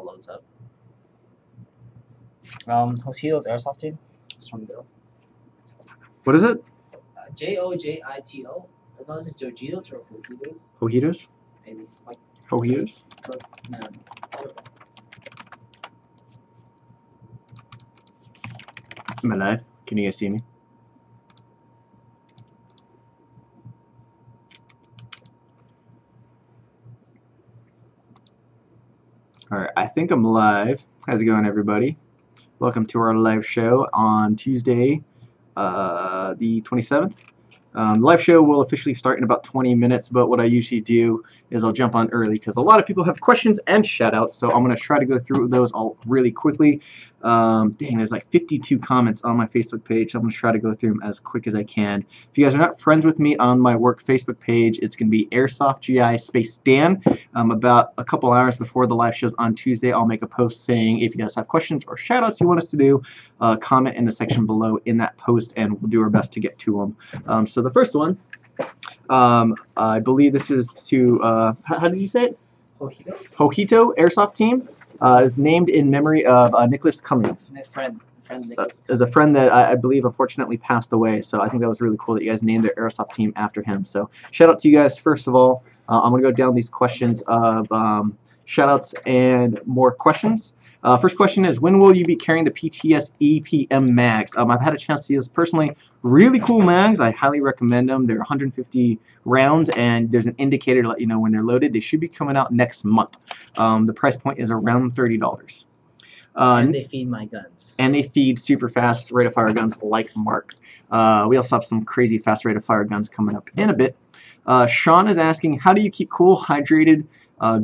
loads up. Jojito's Airsoft team. It's from Bill. What is it? Jojito. As long as it's Jojitos or Jojitos. Jojitos? Maybe. Like Jojitos? Man. Am I live? Can you guys see me? Alright, I think I'm live. How's it going, everybody? Welcome to our live show on Tuesday, the 27th. The live show will officially start in about 20 minutes, but what I usually do is I'll jump on early because a lot of people have questions and shout-outs, so I'm going to try to go through those all really quickly. Dang, there's like 52 comments on my Facebook page, so I'm going to try to go through them as quick as I can. If you guys are not friends with me on my work Facebook page, it's going to be Airsoft GI space Dan. About a couple hours before the live shows on Tuesday, I'll make a post saying if you guys have questions or shout-outs you want us to do, comment in the section below in that post, and we'll do our best to get to them. So the first one, I believe this is to, how did you say it? Jojito Airsoft Team. Is named in memory of Nicholas Cummings. My friend Nicholas. Is a friend that I believe unfortunately passed away, so I think that was really cool that you guys named their Airsoft team after him. So shout out to you guys first of all. I'm going to go down these questions of shout outs and more questions. First question is, when will you be carrying the PTS EPM mags? I've had a chance to see this personally. Really cool mags. I highly recommend them. They're 150 rounds, and there's an indicator to let you know when they're loaded. They should be coming out next month. The price point is around $30. And they feed my guns. And they feed super fast rate of fire guns like Marq. We also have some crazy fast rate of fire guns coming up in a bit. Sean is asking, how do you keep cool, hydrated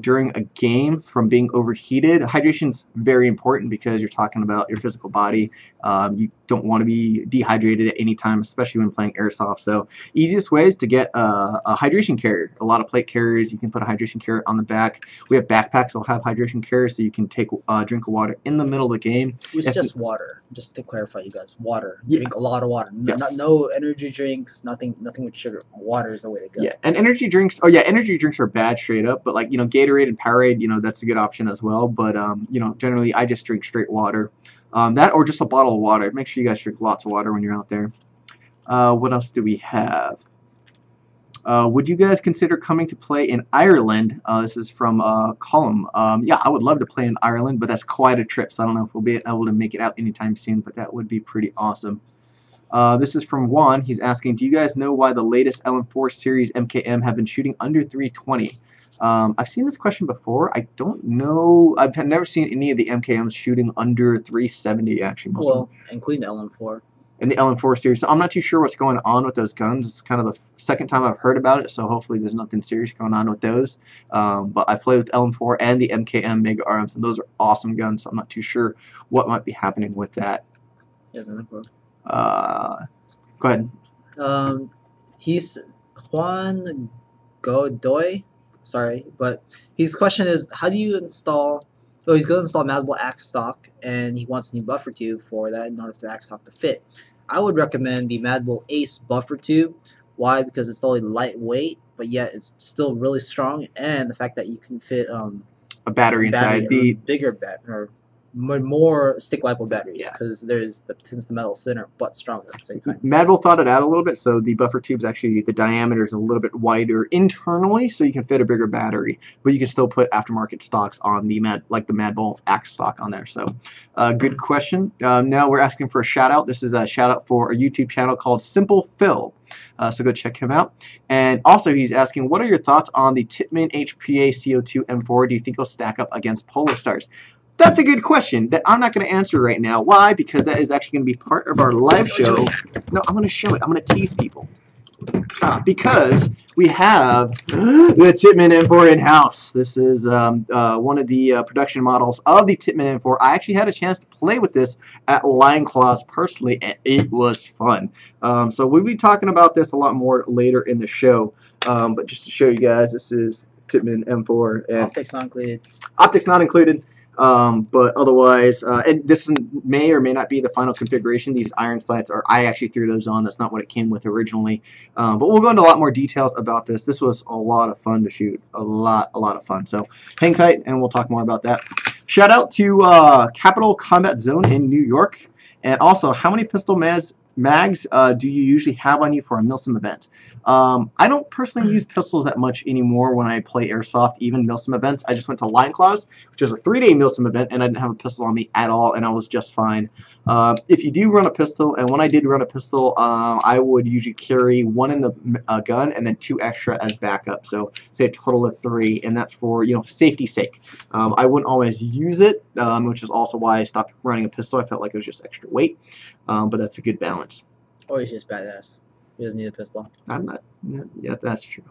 during a game from being overheated? Hydration's very important because you're talking about your physical body. You don't want to be dehydrated at any time, especially when playing Airsoft. So easiest way is to get a hydration carrier. A lot of plate carriers, you can put a hydration carrier on the back. We have backpacks that will have hydration carriers, so you can take a drink of water in the middle of the game. It's just water, just to clarify, you guys. Water. Yeah. Drink a lot of water. Yes. No energy drinks, nothing with sugar. Water is the way to go. Yeah, and energy drinks, oh yeah, energy drinks are bad straight up, but like, you know, Gatorade and Powerade, you know, that's a good option as well. But, you know, generally I just drink straight water. That or just a bottle of water. Make sure you guys drink lots of water when you're out there. What else do we have? Would you guys consider coming to play in Ireland? This is from Column. Yeah, I would love to play in Ireland, but that's quite a trip, so I don't know if we'll be able to make it out anytime soon, but that would be pretty awesome. This is from Juan. He's asking, do you guys know why the latest LM4 series MKM have been shooting under 320? I've seen this question before. I don't know. I've never seen any of the MKMs shooting under 370, actually. Most of them. Including the LM4. In the LM4 series. So I'm not too sure what's going on with those guns. It's kind of the second time I've heard about it, so hopefully there's nothing serious going on with those. But I played with LM4 and the MKM Mega Arms, and those are awesome guns, so I'm not too sure what might be happening with that. Yes, LM4. Go ahead. He's Juan Godoy. Sorry, but his question is, how do you install? Well, he's going to install Madball Axe stock, and he wants a new buffer tube for that in order for the Axe stock to fit. I would recommend the Madball Ace buffer tube. Why? Because it's only lightweight, but yet it's still really strong, and the fact that you can fit a battery inside the bigger battery, or more stick lipo batteries, Yeah. because since the metal's thinner but stronger at the same time. Madball thought it out a little bit, so the buffer tube's actually, the diameter is a little bit wider internally, so you can fit a bigger battery, but you can still put aftermarket stocks on the Madball Axe stock on there. So good question. Now we're asking for a shout out. This is a shout out for a YouTube channel called Simple Phil. So go check him out. And also he's asking, what are your thoughts on the Tippman HPA CO2 M4? Do you think it'll stack up against Polar Stars? That's a good question that I'm not going to answer right now. Why? Because that is actually going to be part of our live show. No, I'm going to show it. I'm going to tease people. Because we have the Tippman M4 in-house. This is one of the production models of the Tippman M4. I actually had a chance to play with this at Lion Claws personally, and it was fun. So we'll be talking about this a lot more later in the show. But just to show you guys, this is Tippman M4. And Optics not included. Optics not included. But otherwise, and this may or may not be the final configuration. These iron sights I actually threw those on. That's not what it came with originally. But we'll go into a lot more details about this. This was a lot of fun to shoot. A lot of fun. So hang tight, and we'll talk more about that. Shout out to Capital Combat Zone in New York. And also, how many pistol mags do you usually have on you for a Milsim event? I don't personally use pistols that much anymore when I play Airsoft, even Milsim events. I just went to Line Claws, which was a 3-day Milsim event, and I didn't have a pistol on me at all, and I was just fine. If you do run a pistol, and when I did run a pistol, I would usually carry 1 in the gun and then 2 extra as backup. So say a total of 3, and that's for safety's sake. I wouldn't always use it, which is also why I stopped running a pistol. I felt like it was just extra weight, but that's a good balance. Or he's just badass. He doesn't need a pistol. I'm not. Yeah, that's true.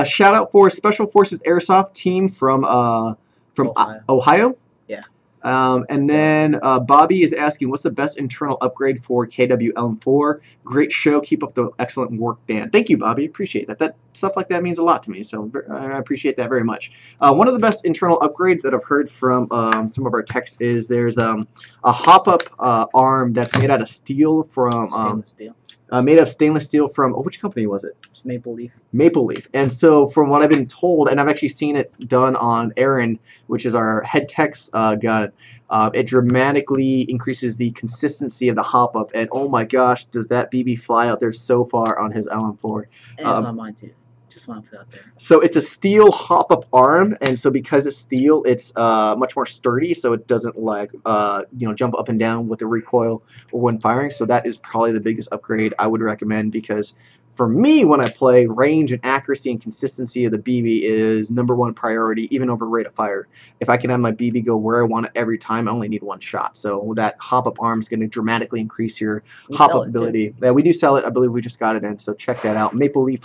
Shout out for Special Forces Airsoft team from Ohio. Yeah. And then Bobby is asking, what's the best internal upgrade for KWLM4? Great show. Keep up the excellent work, Dan. Thank you, Bobby. Appreciate that. That stuff like that means a lot to me, so I appreciate that very much. One of the best internal upgrades that I've heard from some of our techs is there's a hop-up arm that's made out of steel from Stainless steel. Made of stainless steel from which company was it? It's Maple Leaf. Maple Leaf. And so from what I've been told, and I've actually seen it done on Aaron, which is our head tech's gun, it dramatically increases the consistency of the hop up, and oh my gosh, does that BB fly out there so far on his LM4. And it's on mine too. Just want to put out there. So it's a steel hop-up arm, and so because it's steel, it's much more sturdy, so it doesn't like jump up and down with the recoil or when firing. So that is probably the biggest upgrade I would recommend, because for me, when I play, range and accuracy and consistency of the BB is #1 priority, even over rate of fire. If I can have my BB go where I want it every time, I only need 1 shot. So that hop-up arm is going to dramatically increase your hop-up ability. Yeah, we do sell it. I believe we just got it in, so check that out. Maple Leaf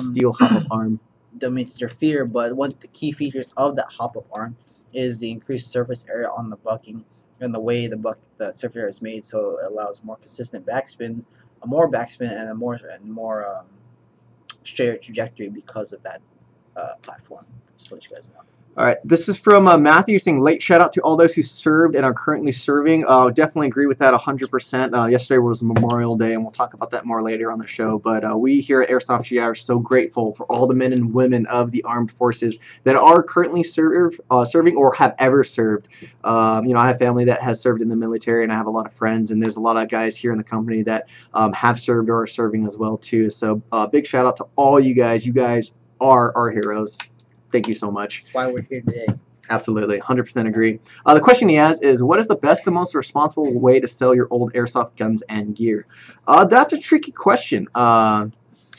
steel hop-up arm. That means your fear, but one of the key features of that hop-up arm is the increased surface area on the bucking and the way the surface area is made, so it allows more consistent backspin, more backspin, and a more straight trajectory because of that platform. Just to let you guys know. All right, this is from Matthew saying, late shout out to all those who served and are currently serving. Definitely agree with that 100%. Yesterday was Memorial Day, and we'll talk about that more later on the show. But we here at Airsoft GI are so grateful for all the men and women of the armed forces that are currently serving or have ever served. I have family that has served in the military, and I have a lot of friends, and there's a lot of guys here in the company that have served or are serving as well too. So big shout out to all you guys. You guys are our heroes. Thank you so much. That's why we're here today. Absolutely, 100% agree. The question he has is, what is the best and most responsible way to sell your old airsoft guns and gear? That's a tricky question.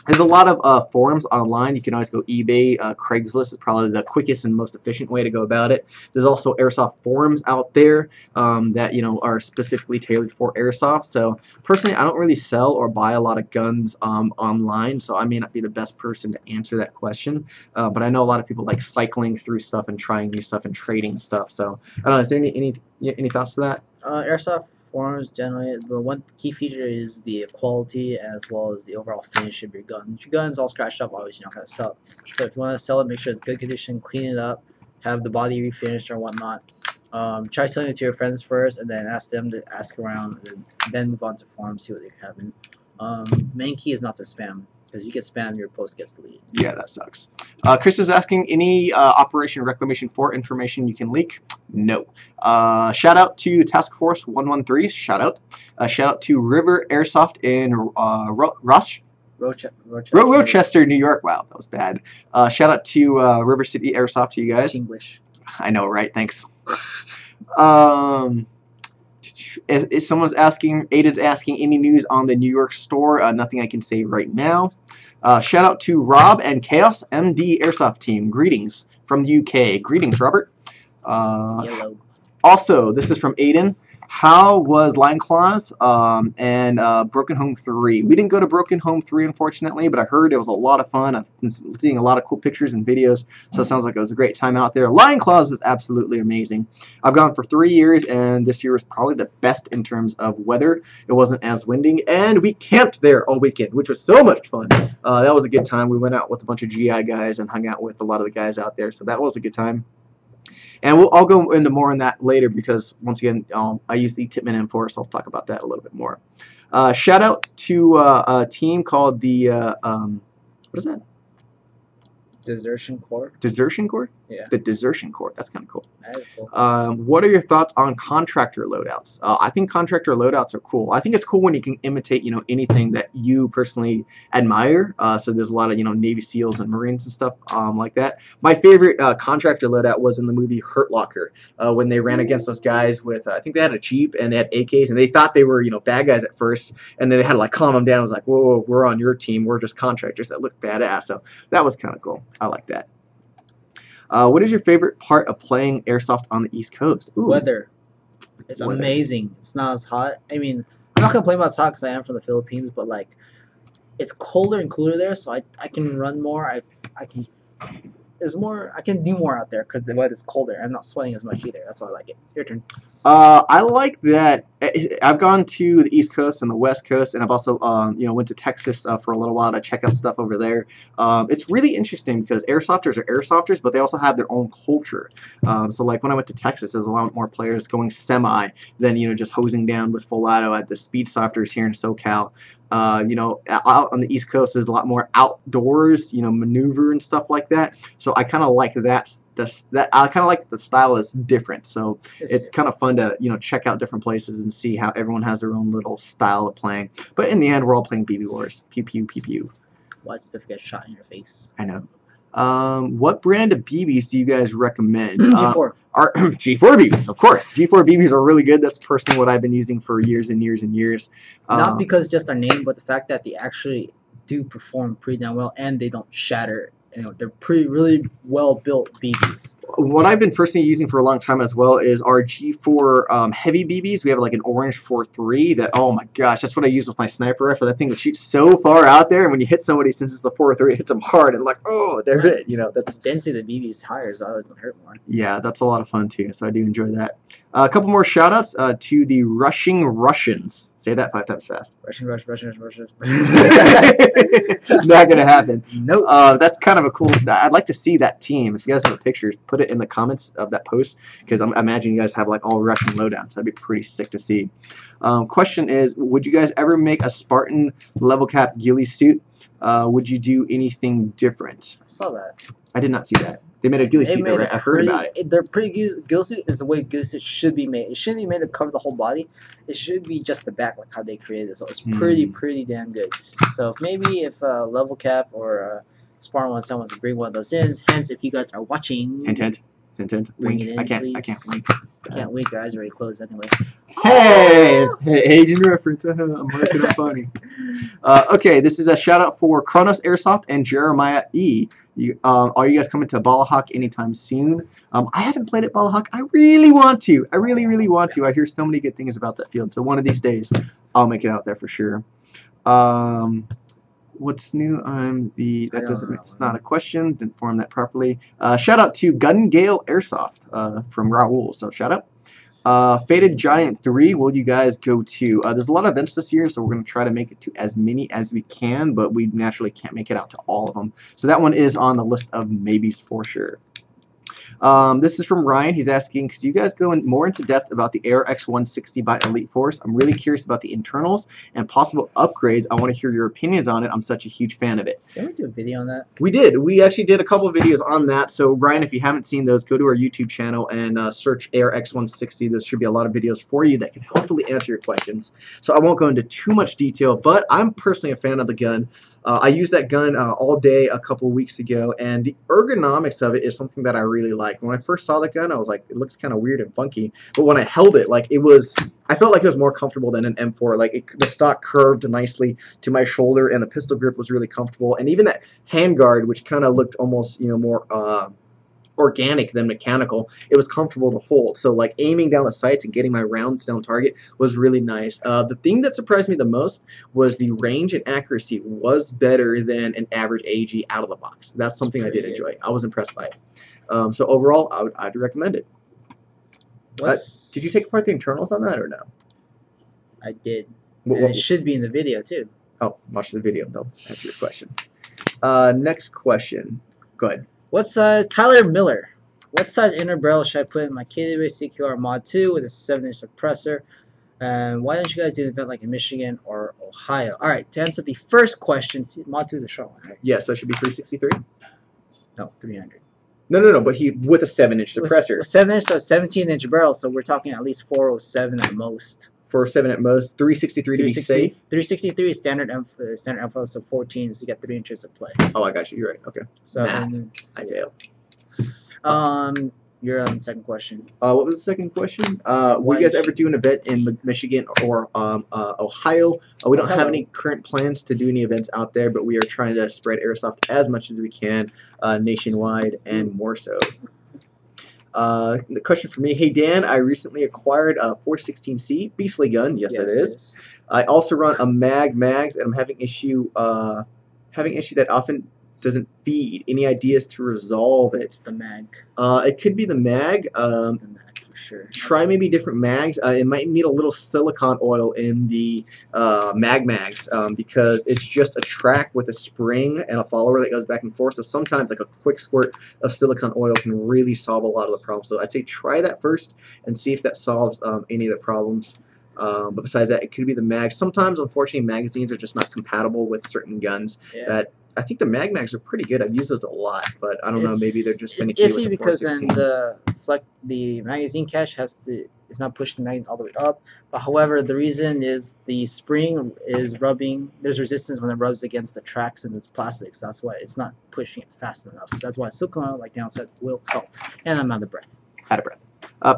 There's a lot of forums online. You can always go eBay. Craigslist is probably the quickest and most efficient way to go about it. There's also airsoft forums out there that are specifically tailored for airsoft. So personally, I don't really sell or buy a lot of guns online, so I may not be the best person to answer that question. But I know a lot of people like cycling through stuff and trying new stuff and trading stuff. So I don't know. Is there any thoughts to that? Airsoft forums generally, but one key feature is the quality as well as the overall finish of your gun. If your gun's all scratched up, obviously you're not going to sell it. So if you want to sell it, make sure it's good condition, clean it up, have the body refinished or whatnot. Try selling it to your friends first, and then ask them to ask around, and then move on to forums, see what they have in. Main key is not to spam, because you get spam, your post gets deleted. Yeah, that sucks. Chris is asking, any Operation Reclamation 4 information you can leak? No. Shout out to Task Force 113. Shout out. Shout out to River Airsoft in Rochester, New York. Wow, that was bad. Shout out to River City Airsoft to you guys. English. I know, right? Thanks. If someone's asking, Aiden's asking, any news on the New York store? Nothing I can say right now. Shout out to Rob and Chaos MD Airsoft team. Greetings from the UK. Greetings, Robert. Yellow. Also, this is from Aiden. How was Line Claws and Broken Home 3? We didn't go to Broken Home 3, unfortunately, but I heard it was a lot of fun. I've been seeing a lot of cool pictures and videos, so it sounds like it was a great time out there. Line Claws was absolutely amazing. I've gone for 3 years, and this year was probably the best in terms of weather. It wasn't as windy, and we camped there all weekend, which was so much fun. That was a good time. We went out with a bunch of GI guys and hung out with a lot of the guys out there, so that was a good time. And I'll go into more on that later because, once again, I use the Tippman M4, so I'll talk about that a little bit more. Shout out to a team called the, what is that? Desertion Corps. Desertion Corps? Yeah. The Desertion Corps. That's kind of cool. That is cool. What are your thoughts on contractor loadouts? I think contractor loadouts are cool. I think it's cool when you can imitate, anything that you personally admire. So there's a lot of, Navy SEALs and Marines and stuff like that. My favorite contractor loadout was in the movie Hurt Locker when they ran against those guys with, I think they had a Jeep and they had AKs and they thought they were, bad guys at first. And then they had to like calm them down. It was like, whoa, we're on your team. We're just contractors that look badass. So that was kind of cool. I like that. What is your favorite part of playing Airsoft on the East Coast? Ooh. Weather. It's amazing. It's not as hot. I mean, I'm not complaining about it's hot because I am from the Philippines, but like, it's colder and cooler there, so I can run more. I can. There's more. I can do more out there because the weather's colder. I'm not sweating as much either. That's why I like it. Your turn. I like that. I've gone to the East Coast and the West Coast, and I've also, went to Texas for a little while to check out stuff over there. It's really interesting because airsofters are airsofters, but they also have their own culture. So, like when I went to Texas, there was a lot more players going semi than just hosing down with full auto at the speed softers here in SoCal. Out on the East Coast, there's a lot more outdoors, maneuver and stuff like that. So I kind of like that. I kind of like the style is different. So it's kind of fun to check out different places and see how everyone has their own little style of playing. But in the end, we're all playing BB Wars. Pew pew pew pew. Watch stuff get shot in your face. I know. What brand of BBs do you guys recommend? G4. G4 BBs, of course. G4 BBs are really good. That's personally what I've been using for years and years and years. Not because just our name, but the fact that they actually do perform pretty damn well and they don't shatter. They're really well built BBs. What I've been personally using for a long time as well is our G4 heavy BBs. We have like an orange 4.3 that, oh my gosh, that's what I use with my sniper rifle. That thing will shoot so far out there, and when you hit somebody, since it's the 4.3, it hits them hard, and like, oh, they're hit. That's density of the BB is higher, so it always don't hurt more. Yeah, that's a lot of fun too. So I do enjoy that. A couple more shout outs to the Rushing Russians. Say that 5 times fast. Russians. Not gonna happen. Nope. That's kind of a cool. I'd like to see that team. If you guys have pictures, put it in the comments of that post because I imagine you guys have like all Russian lowdowns. That'd be pretty sick to see. Question is, would you guys ever make a Spartan level cap ghillie suit? Would you do anything different? I saw that. I did not see that. They made a ghillie suit. I heard about it. Their ghillie suit is the way ghillie suit should be made. It shouldn't be made to cover the whole body. It should be just the back, like how they created it. So it's pretty damn good. So maybe if Level Cap or Spartan 1 wants to bring one of those in, hence if you guys are watching, intent, bring wink. it in, I can't wink. I can't wink. Your eyes are already closed anyway. Hey, Asian reference. I'm marking it funny. Okay, this is a shout out for Kronos Airsoft and Jeremiah E. Are you guys coming to Ballahawk anytime soon? I haven't played at Ballahawk. I really want to. I really want to. I hear so many good things about that field. So one of these days, I'll make it out there for sure. What's new? It's not a question. Didn't form that properly. Shout out to Gun Gale Airsoft from Raul. So shout out. Faded Giant 3, will you guys go to? There's a lot of events this year, so we're going to try to make it to as many as we can, but we naturally can't make it out to all of them. So that one is on the list of maybes for sure. This is from Ryan. He's asking, could you guys go more into depth about the Air X160 by Elite Force? I'm really curious about the internals and possible upgrades. I want to hear your opinions on it. I'm such a huge fan of it. Didn't we do a video on that? We did. We actually did a couple of videos on that. So, Ryan, if you haven't seen those, go to our YouTube channel and search Air X160. There should be a lot of videos for you that can hopefully answer your questions. So I won't go into too much detail, but I'm personally a fan of the gun. I used that gun all day a couple weeks ago, and the ergonomics of it is something that I really like. When I first saw the gun, I was like, it looks kind of weird and funky. But when I held it, like I felt like it was more comfortable than an M4. Like the stock curved nicely to my shoulder, and the pistol grip was really comfortable. And even that handguard, which kind of looked almost, more organic than mechanical, it was comfortable to hold. So like aiming down the sights and getting my rounds down target was really nice. The thing that surprised me the most was the range and accuracy was better than an average AG out of the box. That's something I did enjoy. I was impressed by it. So overall, I'd recommend it. Did you take apart the internals on that or no? I did. It should be in the video too. Oh, watch the video. They'll answer your questions. Next question. Go ahead. What's Tyler Miller? What size inner barrel should I put in my KWA CQR Mod 2 with a 7-inch suppressor? And why don't you guys do an event like in Michigan or Ohio? All right, to answer the first question, Mod 2 is a short one, right? Yeah, so it should be 363. No, 300. No, but he with a 7-inch suppressor. With 7-inch, so 17-inch barrel, so we're talking at least 407 at most. 407 at most, 363 to be safe. 363 is standard info, so 14, so you got 3 inches of play. Oh, I got you. You're right. Okay. So I failed. You're on the second question. What was the second question? Will you guys ever do an event in Michigan or Ohio? We don't have any current plans to do any events out there, but we are trying to spread Airsoft as much as we can nationwide and more so. The question for me, hey Dan, I recently acquired a 416C beastly gun. Yes, it is. I also run a mags, and I'm having issue that often doesn't feed. Any ideas to resolve it? It's the mag. It could be the mag. It's the mag for sure. Try maybe different mags. It might need a little silicone oil in the mags because it's just a track with a spring and a follower that goes back and forth. So sometimes like a quick squirt of silicone oil can really solve a lot of the problems. So I'd say try that first and see if that solves any of the problems. But besides that, it could be the mags. Sometimes, unfortunately, magazines are just not compatible with certain guns. Yeah. That I think the mags are pretty good. I've used those a lot, but I don't know. Maybe they're just finicky it's with iffy the because then 416. the magazine cache is not pushing the magazine all the way up. But however, the reason is the spring is rubbing. There's resistance when it rubs against the tracks and this plastic. So that's why it's not pushing it fast enough. That's why silicone, like Dan said, will help. And I'm out of breath. Out of breath.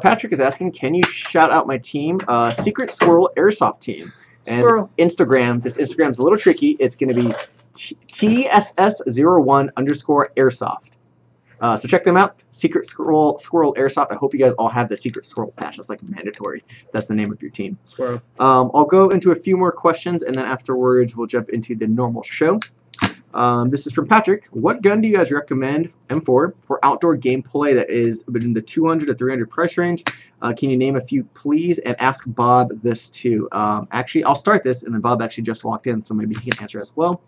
Patrick is asking, can you shout out my team, Secret Squirrel Airsoft Team? And Squirrel. Instagram. This Instagram's a little tricky. It's going to be TSS01_Airsoft. So check them out. Secret Squirrel Airsoft. I hope you guys all have the Secret Squirrel patch. That's like mandatory. That's the name of your team. Squirrel. I'll go into a few more questions, and then afterwards we'll jump into the normal show. This is from Patrick. What gun do you guys recommend, M4, for outdoor gameplay that is within the 200 to 300 price range? Can you name a few, please? And ask Bob this too. Actually, I'll start this, and then Bob actually just walked in, so maybe he can answer as well.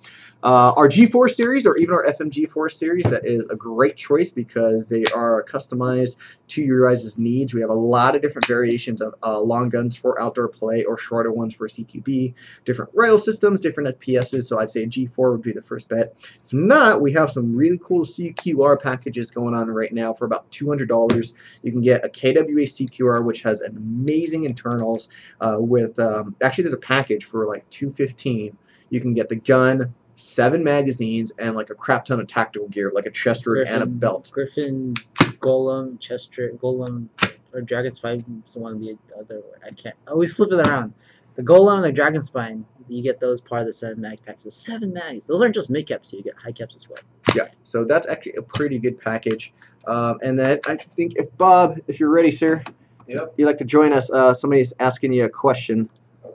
Our G4 series, or even our FMG4 series, that is a great choice because they are customized to your guys' needs. We have a lot of different variations of long guns for outdoor play or shorter ones for CQB, different rail systems, different FPSs, so I'd say G4 would be the first bet. If not, we have some really cool CQR packages going on right now for about $200. You can get a KWA CQR, which has amazing internals with, actually there's a package for like $215. You can get the gun, 7 magazines, and like a crap ton of tactical gear, like a chest rig and a belt. Griffin, Golem, chest rig, Golem, or Dragon Spine, so one of the other, I always flip it around. The Golem and the Dragon Spine, you get those part of the 7 mag packages. 7 mags. Those aren't just mid caps, you get high caps as well. Yeah, so that's actually a pretty good package. And then I think if Bob, if you're ready, sir, Yep. you'd like to join us. Somebody's asking you a question.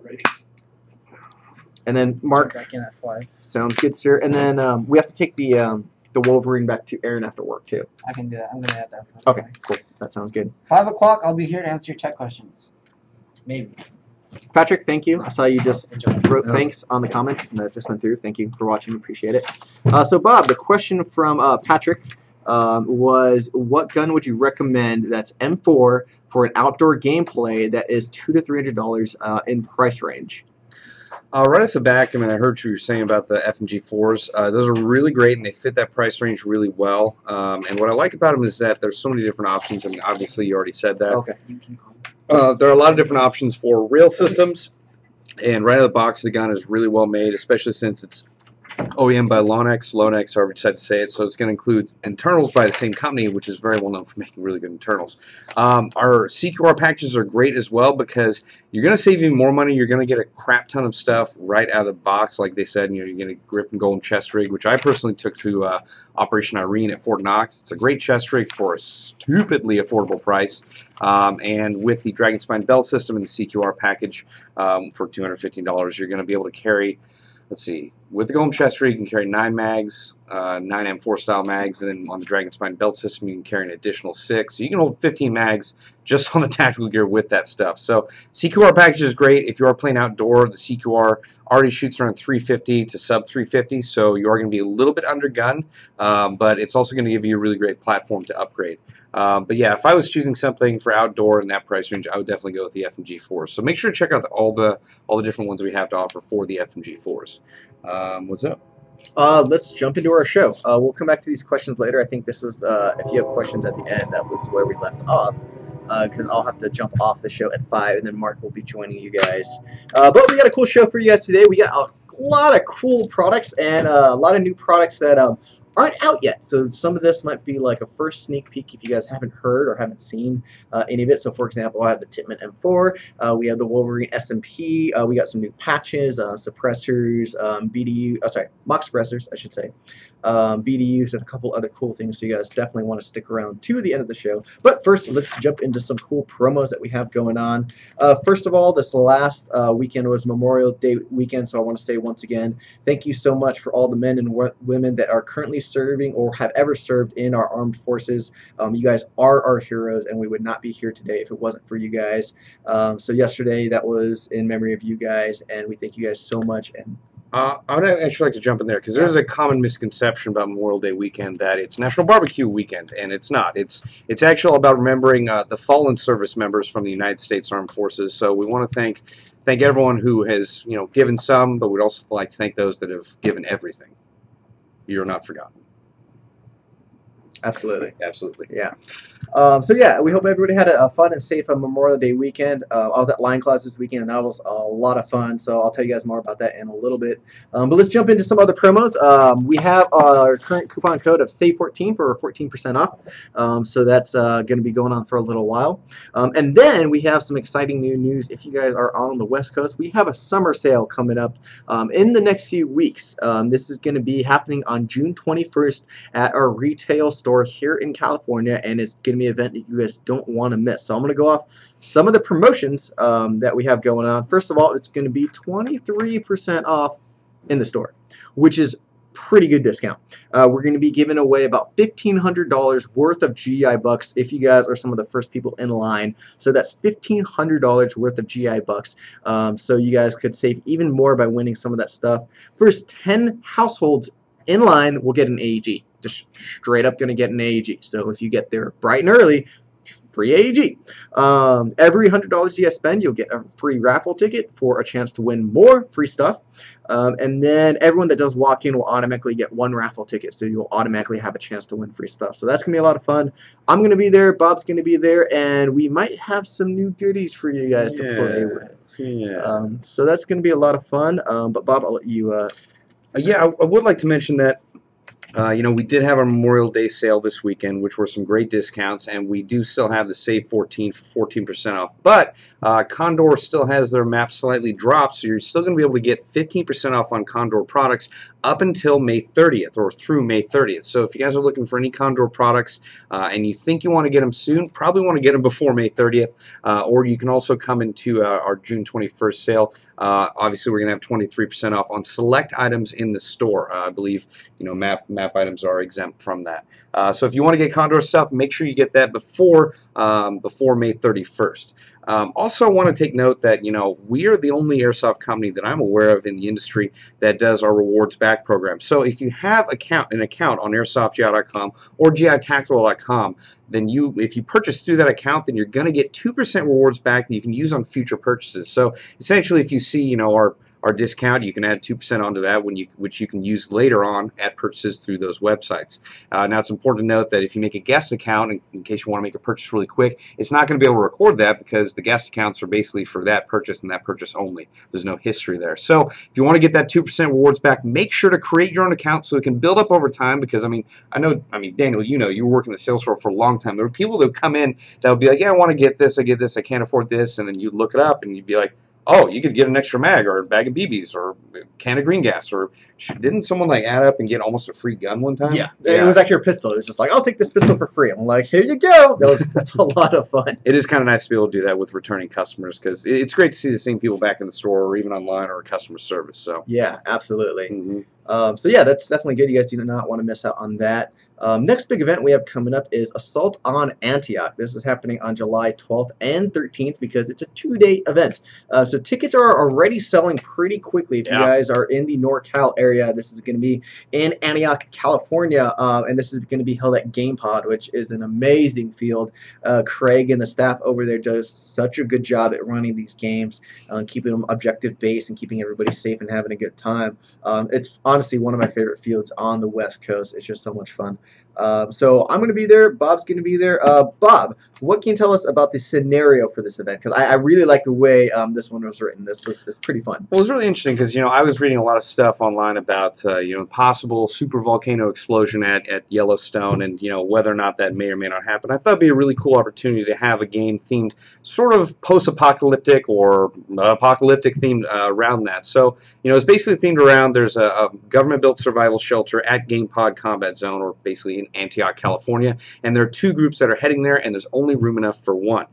Ready. And then Mark. Back in at 5. Sounds good, sir. And then we have to take the Wolverine back to Aaron after work too. I can do that. I'm going to add that. Okay, cool. That sounds good. 5 o'clock, I'll be here to answer your tech questions. Maybe. Patrick, thank you. I saw you just wrote thanks on the comments and that just went through. Thank you for watching. Appreciate it. So, Bob, the question from Patrick was, what gun would you recommend that's M4 for an outdoor gameplay that is $200 to $300 in price range? Right off the back, I mean, I heard what you were saying about the FMG4s. Those are really great, and they fit that price range really well. And what I like about them is that there's so many different options. I mean, obviously, you already said that. Okay. There are a lot of different options for rail systems, and right out of the box, the gun is really well made, especially since it's OEM by Lonex, however you decide to say it. So it's going to include internals by the same company, which is very well known for making really good internals. Our CQR packages are great as well because you're going to save even more money. You're going to get a crap ton of stuff right out of the box. Like they said, you know, you're going to get a Griffin Golden chest rig, which I personally took to Operation Irene at Fort Knox. It's a great chest rig for a stupidly affordable price. And with the Dragon Spine belt system and the CQR package for $215, you're going to be able to carry, let's see, with the Golem chest rig, you can carry 9 mags, 9 M4 style mags, and then on the Dragon Spine belt system, you can carry an additional 6. So you can hold 15 mags just on the tactical gear with that stuff. So CQR package is great. If you are playing outdoor, the CQR already shoots around 350 to sub 350, so you are going to be a little bit undergunned, but it's also going to give you a really great platform to upgrade. But yeah, if I was choosing something for outdoor in that price range, I would definitely go with the FMG4s. So make sure to check out all the different ones we have to offer for the FMG4s. What's up? Let's jump into our show. We'll come back to these questions later. I think this was, if you have questions at the end, that was where we left off. Because I'll have to jump off the show at 5, and then Mark will be joining you guys. But we got a cool show for you guys today. We got a lot of cool products and a lot of new products that aren't out yet. So some of this might be like a first sneak peek if you guys haven't heard or haven't seen any of it. So for example, I have the Tippman M4. We have the Wolverine SMP. We got some new patches, suppressors, Marq suppressors, I should say. BDUs and a couple other cool things, so you guys definitely want to stick around to the end of the show. But first, let's jump into some cool promos that we have going on. First of all, this last weekend was Memorial Day weekend, so I want to say once again, thank you so much for all the men and women that are currently serving or have ever served in our armed forces. You guys are our heroes, and we would not be here today if it wasn't for you guys. So yesterday, that was in memory of you guys, and we thank you guys so much. And I would actually like to jump in there because there's a common misconception about Memorial Day weekend that it's National Barbecue Weekend, and it's not. It's actually all about remembering the fallen service members from the United States Armed Forces. So we want to thank everyone who has given some, but we'd also like to thank those that have given everything. You're not forgotten. Absolutely. Absolutely. Yeah. So yeah, we hope everybody had a fun and safe Memorial Day weekend. I was at Line Class this weekend, and that was a lot of fun. So I'll tell you guys more about that in a little bit. But let's jump into some other promos. We have our current coupon code of SAVE14 for 14% off. So that's going to be going on for a little while. And then we have some exciting new news. If you guys are on the West Coast, we have a summer sale coming up in the next few weeks. This is going to be happening on June 21st at our retail store here in California, and it's going to be an event that you guys don't want to miss. So I'm going to go off some of the promotions that we have going on. First of all, it's going to be 23% off in the store, which is pretty good discount. We're going to be giving away about $1,500 worth of GI bucks if you guys are some of the first people in line. So that's $1,500 worth of GI bucks. So you guys could save even more by winning some of that stuff. First 10 households in line will get an AEG. Just straight up going to get an AEG. So if you get there bright and early, free AEG. Every $100 you guys spend, you'll get a free raffle ticket for a chance to win more free stuff. And then everyone that does walk in will automatically get one raffle ticket. So you'll automatically have a chance to win free stuff. So that's going to be a lot of fun. I'm going to be there. Bob's going to be there. And we might have some new goodies for you guys to play with. Yeah. So that's going to be a lot of fun. But Bob, I'll let you... Yeah, I would like to mention that we did have our Memorial Day sale this weekend, which were some great discounts, and we do still have the Save 14 for 14% off. But Condor still has their map slightly dropped, so you're still going to be able to get 15% off on Condor products up until May 30th or through May 30th. So if you guys are looking for any Condor products and you think you want to get them soon, probably want to get them before May 30th, or you can also come into our June 21st sale. Obviously, we're going to have 23% off on select items in the store. I believe map items are exempt from that. So if you want to get Condor stuff, make sure you get that before May 31st. Also, I want to take note that we are the only airsoft company that I'm aware of in the industry that does our rewards back program. So if you have an account on airsoftgi.com or gitactical.com, then if you purchase through that account, then you're going to get 2% rewards back that you can use on future purchases. So essentially, if you see our discount, you can add 2% onto that, which you can use later on at purchases through those websites. Now, it's important to note that if you make a guest account, in case you want to make a purchase really quick, it's not going to be able to record that because the guest accounts are basically for that purchase and that purchase only. There's no history there. So if you want to get that 2% rewards back, make sure to create your own account so it can build up over time, because, Daniel, you were working the sales floor for a long time. There were people that would come in that would be like, yeah, I want to get this, I can't afford this, and then you'd look it up and you'd be like, oh, you could get an extra mag or a bag of BBs or a can of green gas, or didn't someone add up and get almost a free gun one time? Yeah. It was actually a pistol. It was just like, I'll take this pistol for free. I'm like, here you go. That's a lot of fun. It is kind of nice to be able to do that with returning customers, because it's great to see the same people back in the store or even online or customer service. So yeah, absolutely. So yeah, that's definitely good. You guys do not want to miss out on that. Next big event we have coming up is Assault on Antioch. This is happening on July 12th and 13th because it's a 2-day event. So tickets are already selling pretty quickly. If you guys are in the NorCal area, this is going to be in Antioch, California, and this is going to be held at GamePod, which is an amazing field. Craig and the staff over there does such a good job at running these games, keeping them objective-based and keeping everybody safe and having a good time. It's honestly one of my favorite fields on the West Coast. It's just so much fun. So I'm going to be there. Bob's going to be there. Bob, what can you tell us about the scenario for this event? Because I really like the way this one was written. It's pretty fun. Well, it was really interesting because, I was reading a lot of stuff online about, possible super volcano explosion at Yellowstone and, whether or not that may or may not happen. I thought it'd be a really cool opportunity to have a game themed sort of post-apocalyptic or apocalyptic themed around that. So, it's basically themed around there's a government-built survival shelter at GamePod Combat Zone, or basically in Antioch, California, and there are 2 groups that are heading there, and there's only room enough for one.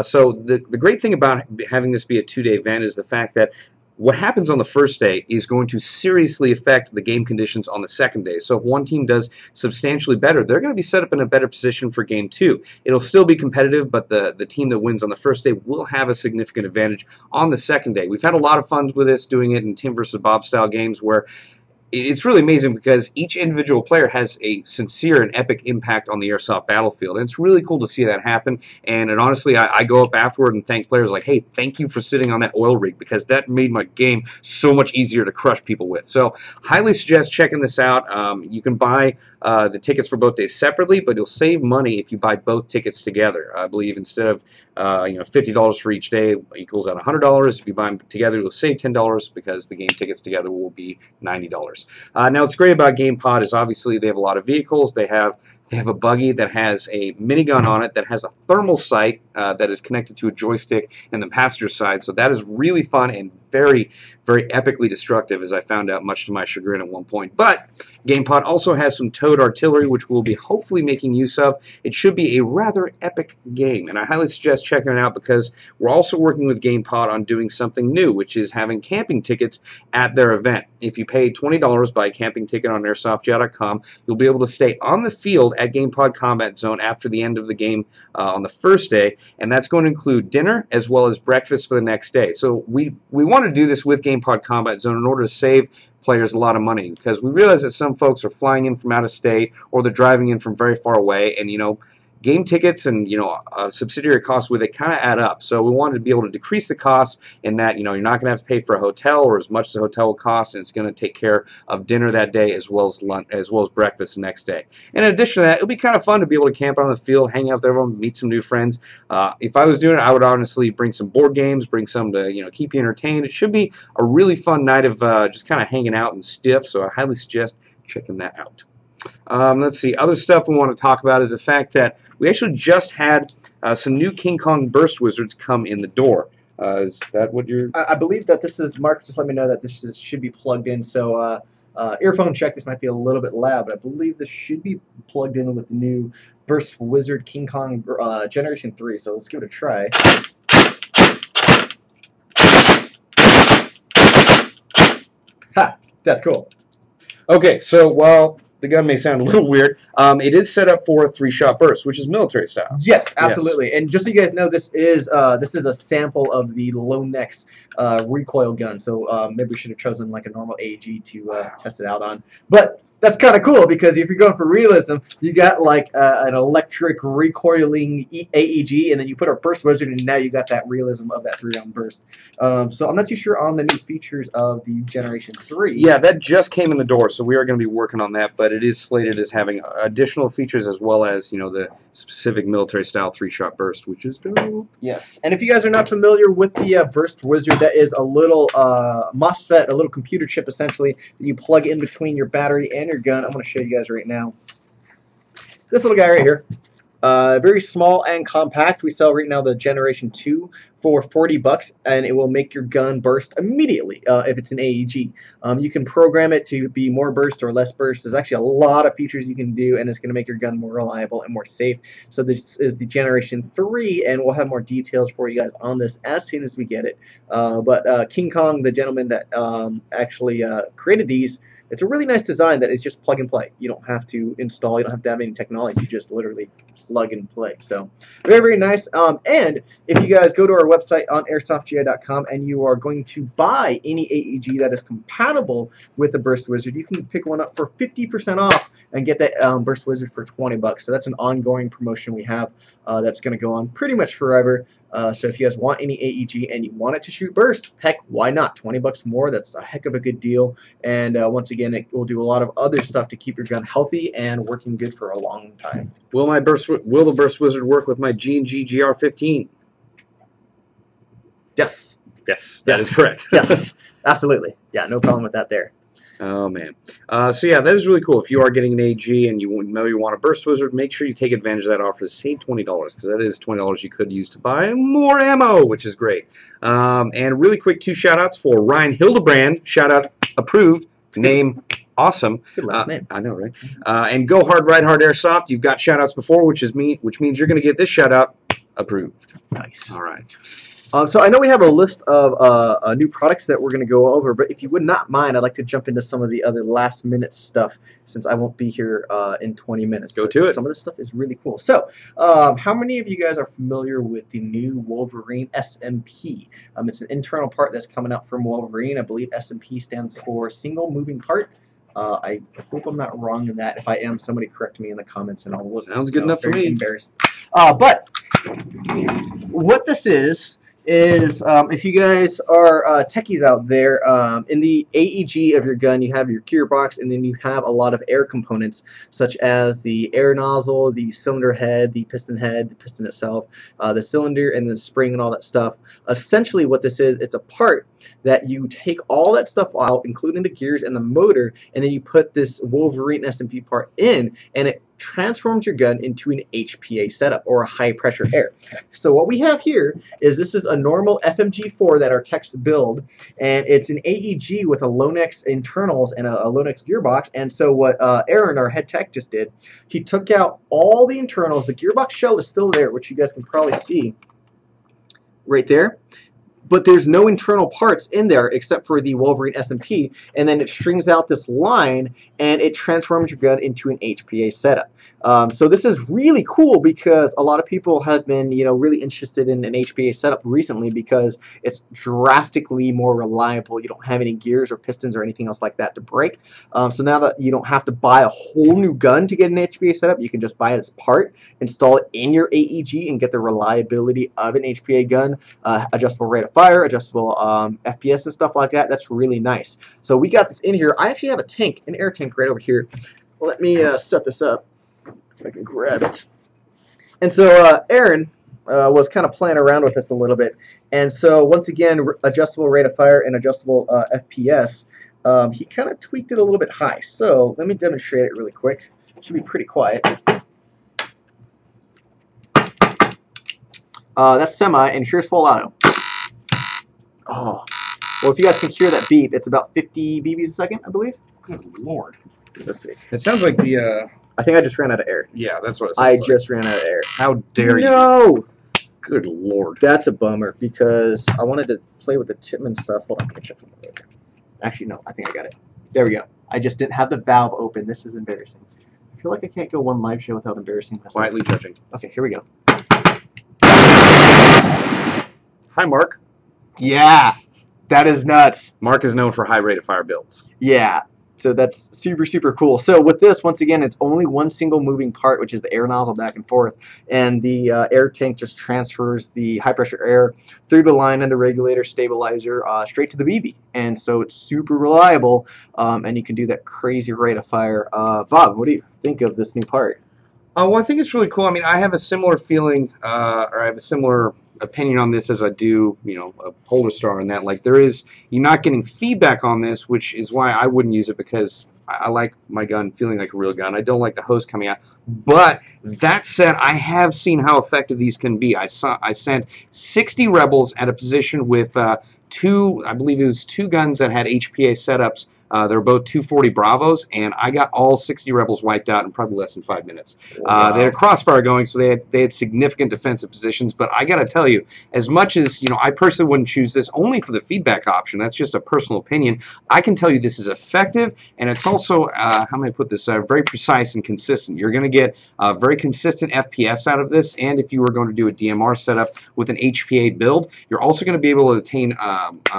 So the great thing about having this be a 2-day event is the fact that what happens on the first day is going to seriously affect the game conditions on the second day. So if one team does substantially better, they're going to be set up in a better position for game 2. It'll still be competitive, but the team that wins on the first day will have a significant advantage on the second day. We've had a lot of fun with this, doing it in Tim versus Bob style games where it's really amazing because each individual player has a sincere and epic impact on the Airsoft battlefield. And it's really cool to see that happen. And honestly, I go up afterward and thank players like, hey, thank you for sitting on that oil rig because that made my game so much easier to crush people with. So highly suggest checking this out. You can buy the tickets for both days separately, but you'll save money if you buy both tickets together. I believe instead of $50 for each day equals out $100. If you buy them together, you'll save $10 because the game tickets together will be $90. Now, what's great about GamePod is obviously they have a lot of vehicles. They have a buggy that has a minigun on it that has a thermal sight that is connected to a joystick in the passenger side. So that is really fun and very, very epically destructive, as I found out much to my chagrin at one point. But GamePod also has some towed artillery, which we'll be hopefully making use of. It should be a rather epic game, and I highly suggest checking it out because we're also working with GamePod on doing something new, which is having camping tickets at their event. If you pay $20 by a camping ticket on airsoftja.com, you'll be able to stay on the field at GamePod Combat Zone after the end of the game on the first day, and that's going to include dinner as well as breakfast for the next day. So we want to do this with GamePod Combat Zone in order to save players a lot of money because we realize that some folks are flying in from out of state or they're driving in from very far away, and game tickets and subsidiary costs with it kind of add up. So we wanted to be able to decrease the cost in that you're not going to have to pay for a hotel or as much as the hotel will cost, and it's going to take care of dinner that day as well as lunch, as well as breakfast the next day. And in addition to that, it'll be kind of fun to be able to camp out on the field, hang out with everyone, meet some new friends. If I was doing it, I would honestly bring some board games, bring some to keep you entertained. It should be a really fun night of just kind of hanging out and stiff. So I highly suggest checking that out. Let's see. Other stuff we want to talk about is the fact that we actually just had some new King Kong Burst Wizards come in the door. Is that what you're... I believe that this is... Mark just let me know that this should be plugged in. So earphone check. This might be a little bit loud, but I believe this should be plugged in with the new Burst Wizard King Kong Generation 3. So let's give it a try. Ha! That's cool. Okay, so while the gun may sound a little weird, it is set up for 3-shot burst, which is military style. Yes, absolutely. Yes. And just so you guys know, this is a sample of the Lonex recoil gun. So maybe we should have chosen like a normal AEG to test it out on. But that's kind of cool because if you're going for realism, you got like an electric recoiling AEG, and then you put a burst wizard, and now you got that realism of that 3-round burst. So I'm not too sure on the new features of the Generation 3. Yeah, that just came in the door, so we are going to be working on that, but it is slated as having additional features as well as, the specific military-style 3-shot burst, which is dope. Yes, and if you guys are not familiar with the burst wizard, that is a little MOSFET, a little computer chip, essentially, that you plug in between your battery and your gun. I'm going to show you guys right now. This little guy right here. Very small and compact. We sell right now the Generation 2 for $40, and it will make your gun burst immediately if it's an AEG. You can program it to be more burst or less burst. There's actually a lot of features you can do, and it's going to make your gun more reliable and more safe. So this is the Generation 3, and we'll have more details for you guys on this as soon as we get it. But King Kong, the gentleman that actually created these, it's a really nice design that is just plug and play. You don't have to install, you don't have to have any technology, you just literally plug and play. So very, very nice. And if you guys go to our website on airsoftgi.com and you are going to buy any AEG that is compatible with the Burst Wizard, you can pick one up for 50% off and get that Burst Wizard for $20. So that's an ongoing promotion we have that's going to go on pretty much forever. So if you guys want any AEG and you want it to shoot burst, heck, why not? $20 more, that's a heck of a good deal. And once again, it will do a lot of other stuff to keep your gun healthy and working good for a long time. Will the Burst Wizard work with my G&G GR15? Yes. Yes, that is correct. Yes, absolutely. Yeah, no problem with that there. Oh, man. So, yeah, that is really cool. If you are getting an AG and you know you want a Burst Wizard, make sure you take advantage of that offer to save $20, because that is $20 you could use to buy more ammo, which is great. And really quick, 2 shout-outs for Ryan Hildebrand. Shout-out approved. Name awesome. Good last name. I know, right? And Go Hard, Ride Hard Airsoft. You've got shout-outs before, which means you're going to get this shout-out approved. Nice. All right. So I know we have a list of new products that we're going to go over, but if you would not mind, I'd like to jump into some of the other last-minute stuff since I won't be here in 20 minutes. Go to it. Some of this stuff is really cool. So how many of you guys are familiar with the new Wolverine SMP? It's an internal part that's coming out from Wolverine. I believe SMP stands for Single Moving Part. I hope I'm not wrong in that. If I am, somebody correct me in the comments, and I'll look. Sounds good enough for me. Embarrassed. But what this is if you guys are techies out there, in the AEG of your gun, you have your gearbox, and then you have a lot of air components, such as the air nozzle, the cylinder head, the piston itself, the cylinder, and the spring and all that stuff. Essentially what this is, it's a part that you take all that stuff out, including the gears and the motor, and then you put this Wolverine SMP part in, and it transforms your gun into an HPA setup, or a high pressure air. So what we have here is, this is a normal FMG4 that our techs build, and it's an AEG with a Lonex internals and a Lonex gearbox. And so what Aaron, our head tech, just did, he took out all the internals. The gearbox shell is still there, which you guys can probably see right there, but there's no internal parts in there except for the Wolverine SMP, and then it strings out this line and it transforms your gun into an HPA setup. So this is really cool because a lot of people have been, really interested in an HPA setup recently because it's drastically more reliable. You don't have any gears or pistons or anything else like that to break. So now that you don't have to buy a whole new gun to get an HPA setup, you can just buy it as a part, install it in your AEG, and get the reliability of an HPA gun, adjustable rate of fire, adjustable FPS and stuff like that. That's really nice. So we got this in here. I actually have a tank, an air tank right over here. Let me set this up if I can grab it. And so Aaron was kind of playing around with this a little bit. And so once again, adjustable rate of fire and adjustable FPS, he kind of tweaked it a little bit high. So let me demonstrate it really quick. It should be pretty quiet. That's semi, and here's full auto. Oh, well, if you guys can hear that beep, it's about 50 BBs a second, I believe. Good Lord. Let's see. It sounds like the... I think I just ran out of air. Yeah, that's what it sounds like. I just ran out of air. How dare you? No! Good Lord. That's a bummer, because I wanted to play with the Tippman stuff. Hold on, let me check it later. Actually, no, I think I got it. There we go. I just didn't have the valve open. This is embarrassing. I feel like I can't go one live show without embarrassing myself. Quietly judging. Okay, here we go. Hi, Marq. Yeah, that is nuts. Marq is known for high rate of fire builds. Yeah, so that's super, super cool. So with this, once again, it's only one single moving part, which is the air nozzle back and forth, and the air tank just transfers the high pressure air through the line and the regulator stabilizer straight to the BB. And so it's super reliable, and you can do that crazy rate of fire. Bob, what do you think of this new part? Well, I think it's really cool. I mean, I have a similar feeling, or I have a similar opinion on this as I do, a Polar Star, and that, like, you're not getting feedback on this, which is why I wouldn't use it, because I like my gun feeling like a real gun. I don't like the hose coming out. But that said, I have seen how effective these can be. I sent 60 rebels at a position with I believe it was two guns that had HPA setups. They're both 240 Bravos, and I got all 60 rebels wiped out in probably less than 5 minutes. Wow. They had a crossfire going, so they had significant defensive positions. But I got to tell you, as much as I personally wouldn't choose this only for the feedback option. That's just a personal opinion. I can tell you this is effective, and it's also how may I put this? Very precise and consistent. You're going to get very consistent FPS out of this, and if you were going to do a DMR setup with an HPA build, you're also going to be able to attain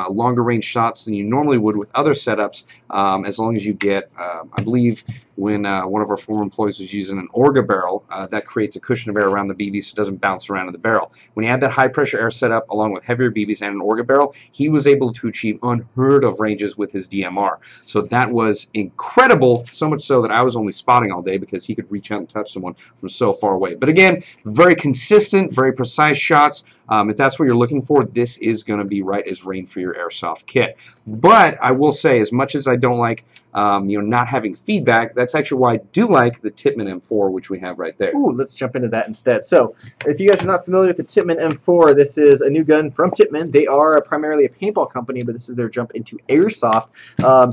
longer range shots than you normally would with other setups. As long as you get, I believe when one of our former employees was using an Orga barrel, that creates a cushion of air around the BB so it doesn't bounce around in the barrel. When he had that high pressure air setup along with heavier BBs and an Orga barrel, he was able to achieve unheard of ranges with his DMR. So that was incredible, so much so that I was only spotting all day because he could reach out and touch someone from so far away. But again, very consistent, very precise shots. If that's what you're looking for, this is going to be right as rain for your Airsoft kit. But I will say, as much as I don't like not having feedback, that's actually why I do like the Tippman M4, which we have right there. Ooh, let's jump into that instead. So, if you guys are not familiar with the Tippman M4, this is a new gun from Tippman. They are primarily a paintball company, but this is their jump into Airsoft.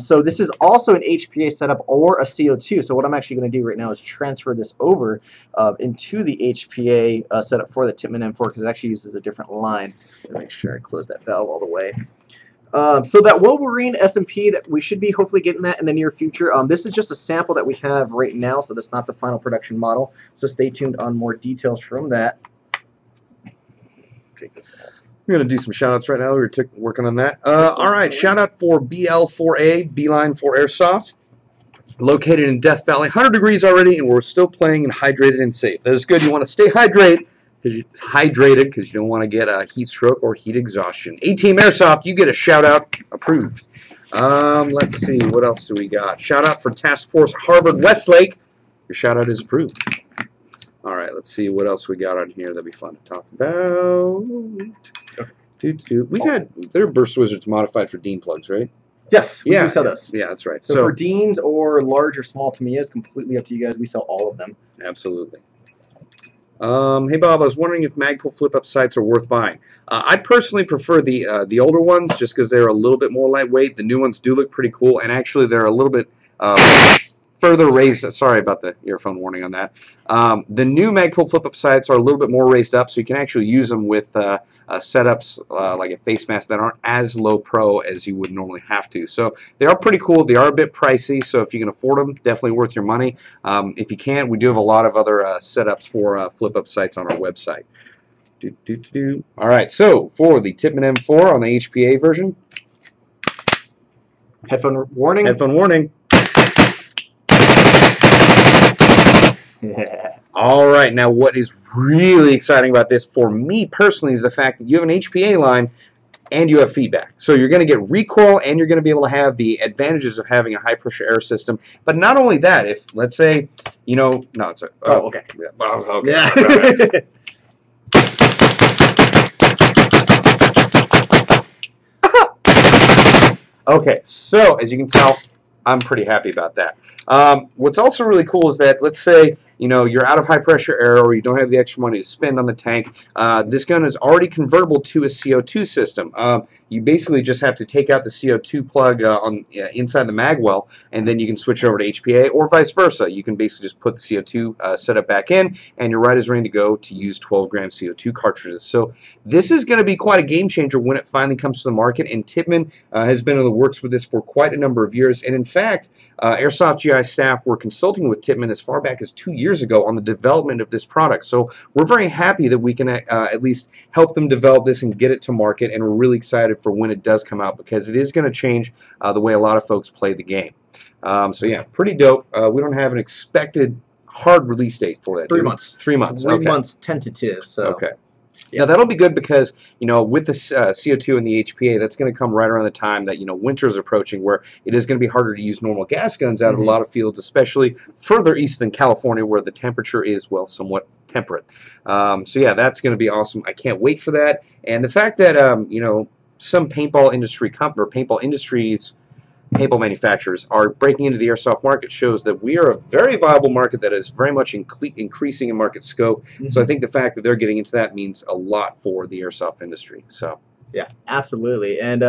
So this is also an HPA setup or a CO2. So what I'm actually going to do right now is transfer this over into the HPA setup for the Tippman M4 because it actually uses a different line. Make sure I close that valve all the way. So that Wolverine SMP that we should be hopefully getting that in the near future. This is just a sample that we have right now, so that's not the final production model. So stay tuned on more details from that. Take this off. We're going to do some shout-outs right now. We're working on that. All right, shout-out for BL4A, Beeline for Airsoft. Located in Death Valley. 100 degrees already, and we're still playing and hydrated and safe. That is good. You want to stay hydrated because you don't want to get a heat stroke or heat exhaustion. A-Team Airsoft, you get a shout-out. Approved. Let's see. What else do we got? Shout-out for Task Force Harvard Westlake. Your shout-out is approved. All right, let's see what else we got on here that'd be fun to talk about. We got their burst wizards modified for Dean plugs, right? Yes, we do sell those. Yeah, that's right. So for Deans or large or small Tamiya's, completely up to you guys. We sell all of them. Absolutely. Hey Bob, I was wondering if Magpul flip-up sights are worth buying. I personally prefer the older ones just because they're a little bit more lightweight. The new ones do look pretty cool, and actually they're a little bit further raised. Sorry about the earphone warning on that. The new Magpul flip-up sights are a little bit more raised up, so you can actually use them with setups like a face mask that aren't as low pro as you would normally have to. So they are pretty cool. They are a bit pricey, so if you can afford them, definitely worth your money. If you can't, we do have a lot of other setups for flip-up sights on our website. All right, so for the Tippman M4 on the HPA version. Headphone warning. Headphone warning. Yeah. All right, now what is really exciting about this for me personally is the fact that you have an HPA line and you have feedback. So you're going to get recoil and you're going to be able to have the advantages of having a high pressure air system. But not only that, if let's say, no, it's a, okay. Yeah, okay. Yeah. Okay, so as you can tell, I'm pretty happy about that. What's also really cool is that, let's say, you're out of high pressure air or you don't have the extra money to spend on the tank. This gun is already convertible to a CO2 system. You basically just have to take out the CO2 plug inside the mag well, and then you can switch over to HPA, or vice versa. You can basically just put the CO2 setup back in, and you're right as rain to go to use 12-gram CO2 cartridges. So this is going to be quite a game changer when it finally comes to the market, and Tippman has been in the works with this for quite a number of years. And in fact, Airsoft GI staff were consulting with Tippman as far back as 2 years ago on the development of this product. So we're very happy that we can at least help them develop this and get it to market, and we're really excited for when it does come out because it is going to change the way a lot of folks play the game. So yeah, pretty dope. We don't have an expected hard release date for that. 3 months. 3 months. 3 months tentative. So okay. Yeah, that'll be good because, with the CO2 and the HPA, that's going to come right around the time that, winter is approaching, where it is going to be harder to use normal gas guns out of a lot of fields, especially further east than California, where the temperature is, well, somewhat temperate. So yeah, that's going to be awesome. I can't wait for that. And the fact that, some paintball industries paintball manufacturers are breaking into the airsoft market shows that we are a very viable market that is very much increasing in market scope. So I think the fact that they're getting into that means a lot for the airsoft industry. So yeah, absolutely. And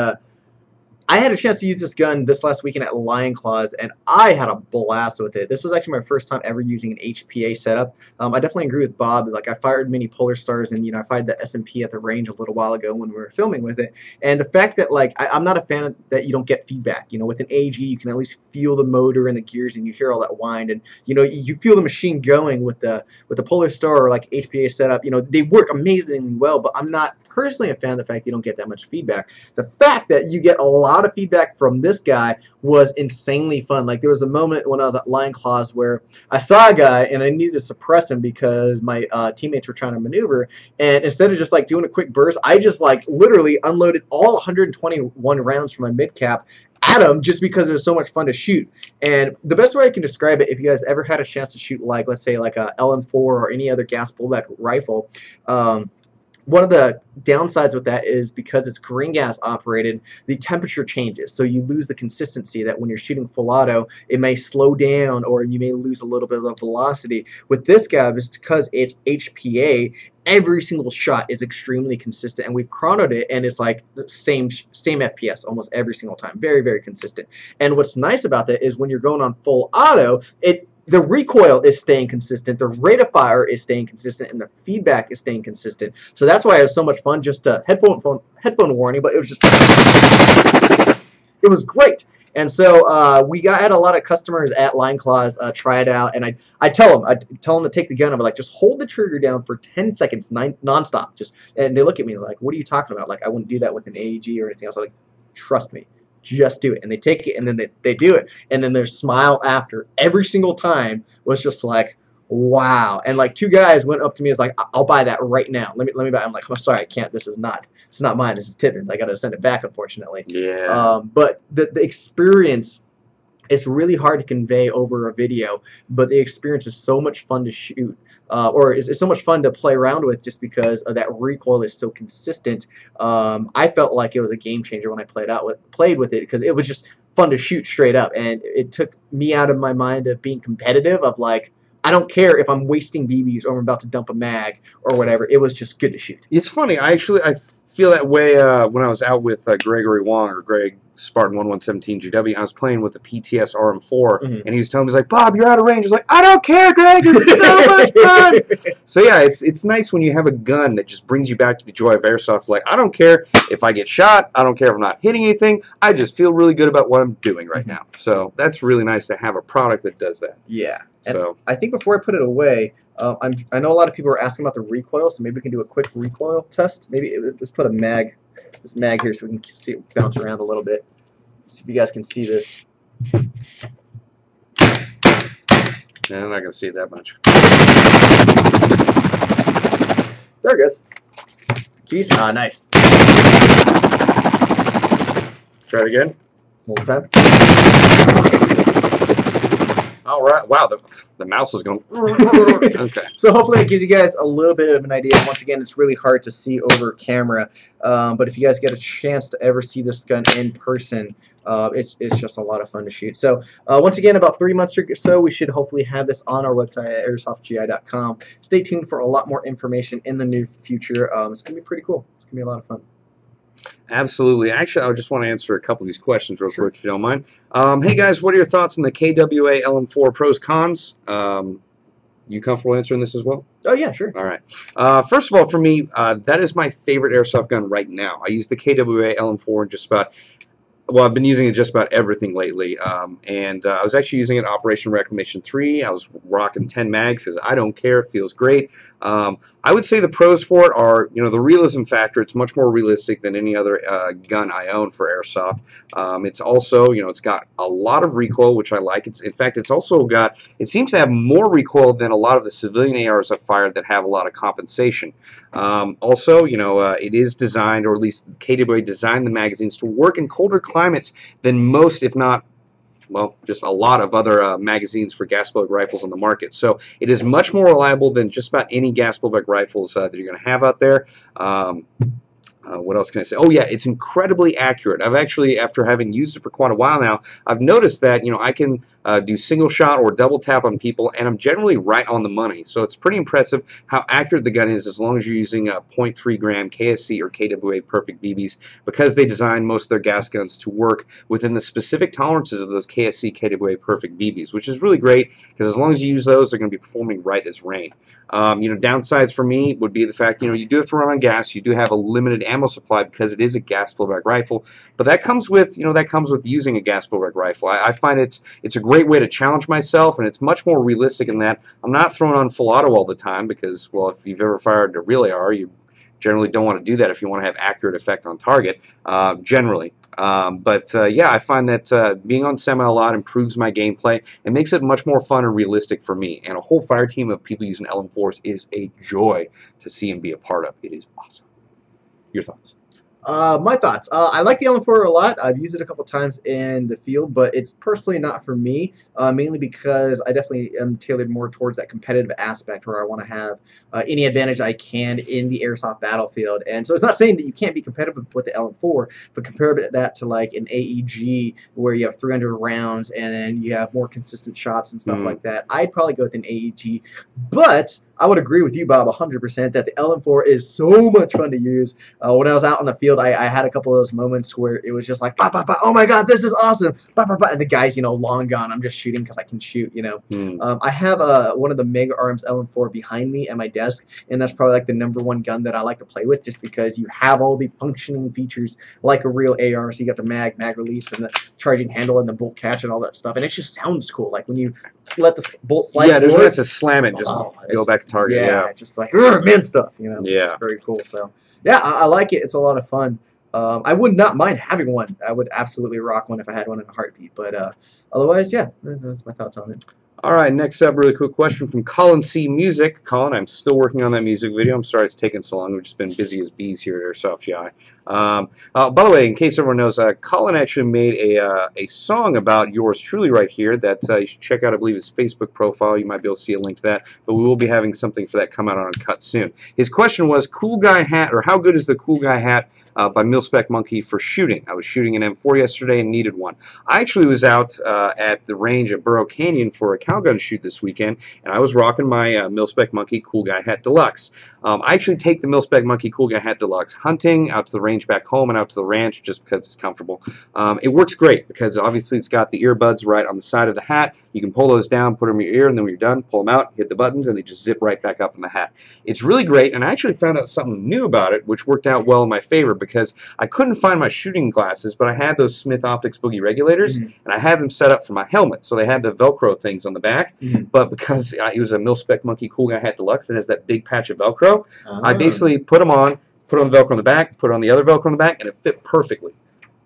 I had a chance to use this gun this last weekend at Lion Claws, and I had a blast with it. This was actually my first time ever using an HPA setup. I definitely agree with Bob. Like, I fired many Polar Stars, and I fired the SMP at the range a little while ago when we were filming with it. And the fact that, like, I'm not a fan of that you don't get feedback. With an AG, you can at least feel the motor and the gears, and you hear all that wind, and you feel the machine going with the Polar Star or like HPA setup. They work amazingly well, but I'm not personally a fan of the fact you don't get that much feedback. The fact that you get a lot of feedback from this guy was insanely fun. Like, there was a moment when I was at Lion Claws where I saw a guy and I needed to suppress him because my teammates were trying to maneuver, and instead of just like doing a quick burst, I just like literally unloaded all 121 rounds from my mid cap at him just because it was so much fun to shoot. And the best way I can describe it, if you guys ever had a chance to shoot, like, let's say like a LM4 or any other gas blowback rifle, one of the downsides with that is because it's green gas operated, the temperature changes. So you lose the consistency that when you're shooting full auto, it may slow down or you may lose a little bit of velocity. With this guy, because it's HPA, every single shot is extremely consistent, and we've chronoed it, and it's like the same FPS almost every single time. Very, very consistent. And what's nice about that is when you're going on full auto, the recoil is staying consistent, the rate of fire is staying consistent, and the feedback is staying consistent. So that's why it was so much fun. Just a headphone warning, but it was great. And so we had a lot of customers at Lion Claws try it out, and I tell them to take the gun. I'm like, just hold the trigger down for 10 seconds nonstop. And they look at me like, what are you talking about? Like, I wouldn't do that with an AEG or anything else. I'm like, trust me. Just do it. And they take it, and then they do it, and then their smile after every single time was just like, wow. And like 2 guys went up to me and was like, I'll buy that right now. Let me buy it. I'm like, I'm sorry, I can't. It's not mine. This is Tippman's. I got to send it back, unfortunately. yeah. But the experience, it's really hard to convey over a video, but the experience is so much fun to shoot. Or it's so much fun to play around with just because of that recoil is so consistent. I felt like it was a game changer when I played with it because it was just fun to shoot straight up, and it took me out of my mind of being competitive of like, I don't care if I'm wasting BBs or I'm about to dump a mag or whatever. It was just good to shoot. It's funny. I feel that way when I was out with Gregory Wong or Greg Spartan 1117 GW. I was playing with the PTS RM4, and he was telling me, he's like, Bob, you're out of range. I was like, I don't care, Greg. It's so much fun. So yeah, it's nice when you have a gun that just brings you back to the joy of airsoft. Like, I don't care if I get shot. I don't care if I'm not hitting anything. I just feel really good about what I'm doing right now. So that's really nice to have a product that does that. Yeah. And So I think before I put it away, I know a lot of people are asking about the recoil, so maybe we can do a quick recoil test. Maybe let's put this mag here so we can see it bounce around a little bit. See if you guys can see this. yeah, I'm not gonna see it that much. There it goes. Jeez. Ah, nice. Try it again. One more time. All right. Wow, the mouse is going. Okay. So hopefully it gives you guys a little bit of an idea. Once again, it's really hard to see over camera, but if you guys get a chance to ever see this gun in person, it's just a lot of fun to shoot. So once again, about 3 months or so, we should hopefully have this on our website at airsoftgi.com. Stay tuned for a lot more information in the near future. It's going to be pretty cool. It's going to be a lot of fun. Absolutely. Actually, I just want to answer a couple of these questions real quick, if you don't mind. Hey, guys, what are your thoughts on the KWA LM4 pros, cons? You comfortable answering this as well? Oh, yeah, sure. All right. First of all, for me, that is my favorite airsoft gun right now. I use the KWA LM4 in just about... Well, I've been using it just about everything lately, and I was actually using it in Operation Reclamation 3. I was rocking 10 mags because I don't care. It feels great. I would say the pros for it are, the realism factor. It's much more realistic than any other gun I own for airsoft. It's also, it's got a lot of recoil, which I like. In fact, it's also got, it seems to have more recoil than a lot of the civilian ARs I've fired that have a lot of compensation. Also, it is designed, or at least KWA designed the magazines to work in colder climates than most, if not, well, just a lot of other magazines for gas blowback rifles on the market. So it is much more reliable than just about any gas blowback rifles that you're going to have out there. What else can I say? Oh yeah, it's incredibly accurate. I've actually, after having used it for quite a while now, I've noticed that I can do single shot or double tap on people, and I'm generally right on the money. So it's pretty impressive how accurate the gun is, as long as you're using 0.3 gram KSC or KWA Perfect BBs, because they designed most of their gas guns to work within the specific tolerances of those KSC KWA Perfect BBs, which is really great because as long as you use those, they're going to be performing right as rain. Downsides for me would be the fact, you do have to run on gas. You do have a limited ammo supply because it is a gas blowback rifle, but that comes with, using a gas blowback rifle. I find it's a great way to challenge myself, and it's much more realistic in that I'm not throwing on full auto all the time because, well, if you've ever fired a real AR, you generally don't want to do that if you want to have accurate effect on target, generally. Yeah, I find that being on semi a lot improves my gameplay and makes it much more fun and realistic for me. And a whole fire team of people using LM4s is a joy to see and be a part of. It is awesome. Your thoughts? My thoughts. I like the LM4 a lot. I've used it a couple times in the field, but it's personally not for me, mainly because I definitely am tailored more towards that competitive aspect where I want to have any advantage I can in the airsoft battlefield. And so it's not saying that you can't be competitive with the LM4, but compare that to like an AEG where you have 300 rounds and then you have more consistent shots and stuff like that. I'd probably go with an AEG, but I would agree with you, Bob, 100% that the LM4 is so much fun to use. When I was out on the field, I had a couple of those moments where it was just like, bah, bah, bah, oh my God, this is awesome, bah, bah, bah, and the guy's, long gone. I'm just shooting because I can shoot, I have one of the Mega Arms LM4 behind me at my desk, and that's probably like the #1 gun that I like to play with, just because you have all the functioning features like a real AR. So you got the mag release, and the charging handle, and the bolt catch, and all that stuff, and it just sounds cool. Like when you let the bolt slide. Yeah, there's ways to slam it, just go back to target. Yeah, just like man stuff. Yeah, it's very cool. So yeah, I like it. It's a lot of fun. I would not mind having one. I would absolutely rock one if I had one in a heartbeat. But otherwise, yeah, that's my thoughts on it. All right, next up, really quick question from Colin C. Music. Colin, I'm still working on that music video. I'm sorry it's taken so long. We've just been busy as bees here at Airsoft GI. By the way, in case everyone knows, Colin actually made a song about yours truly right here that you should check out, I believe, his Facebook profile. You might be able to see a link to that, but we will be having something for that come out on Uncut soon. His question was, cool guy hat, or how good is the cool guy hat by Mil-Spec Monkey for shooting? I was shooting an M4 yesterday and needed one. I actually was out at the range at Burrow Canyon for a cow gun shoot this weekend, and I was rocking my Mil-Spec Monkey Cool Guy Hat Deluxe. I actually take the Mil-Spec Monkey Cool Guy Hat Deluxe hunting, out to the range back home, and out to the ranch just because it's comfortable. It works great because obviously it's got the earbuds right on the side of the hat. You can pull those down, put them in your ear, and then when you're done, pull them out, hit the buttons, and they just zip right back up in the hat. It's really great, and I actually found out something new about it, which worked out well in my favor, because I couldn't find my shooting glasses, but I had those Smith Optics Boogie regulators, and I had them set up for my helmet. So they had the Velcro things on the back, but because it was a Mil-Spec Monkey Cool Guy Hat Deluxe, it has that big patch of Velcro. I basically put them on, put on the Velcro on the back, put on the other Velcro on the back, and it fit perfectly.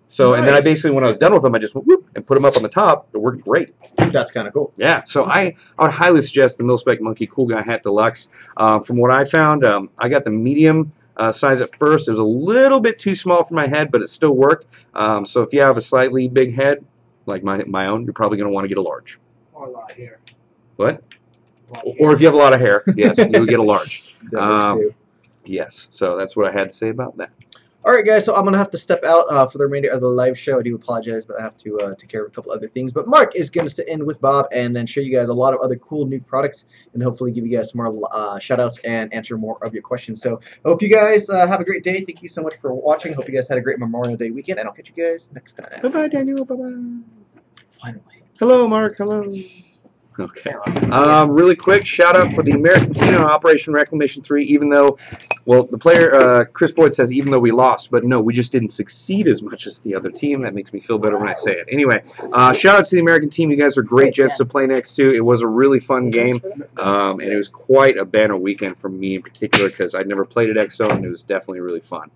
So, and then I basically, when I was done with them, I just went whoop and put them up on the top. It worked great. That's kind of cool. Yeah, so I would highly suggest the Mil-Spec Monkey Cool Guy Hat Deluxe. From what I found, I got the medium size at first. It was a little bit too small for my head, but it still worked. So if you have a slightly big head, like my own, you're probably going to want to get a large. Or a lot of hair. What? Or if you have a lot of hair, yes, you would get a large. Yes, so that's what I had to say about that. All right, guys, so I'm going to have to step out for the remainder of the live show. I do apologize, but I have to take care of a couple other things. But Mark is going to sit in with Bob and then show you guys a lot of other cool new products and hopefully give you guys some more shout-outs and answer more of your questions. So I hope you guys have a great day. Thank you so much for watching. Hope you guys had a great Memorial Day weekend, and I'll catch you guys next time. Bye-bye, Daniel. Bye-bye. Finally. Hello, Mark. Hello. Okay. Really quick, shout out for the American team on Operation Reclamation 3, even though, well, the player, Chris Boyd says, even though we lost, but no, we just didn't succeed as much as the other team. That makes me feel better when I say it. Anyway, shout out to the American team. You guys are great gents to play next to. It was a really fun game, and it was quite a banner weekend for me in particular because I'd never played at XO, and it was definitely really fun.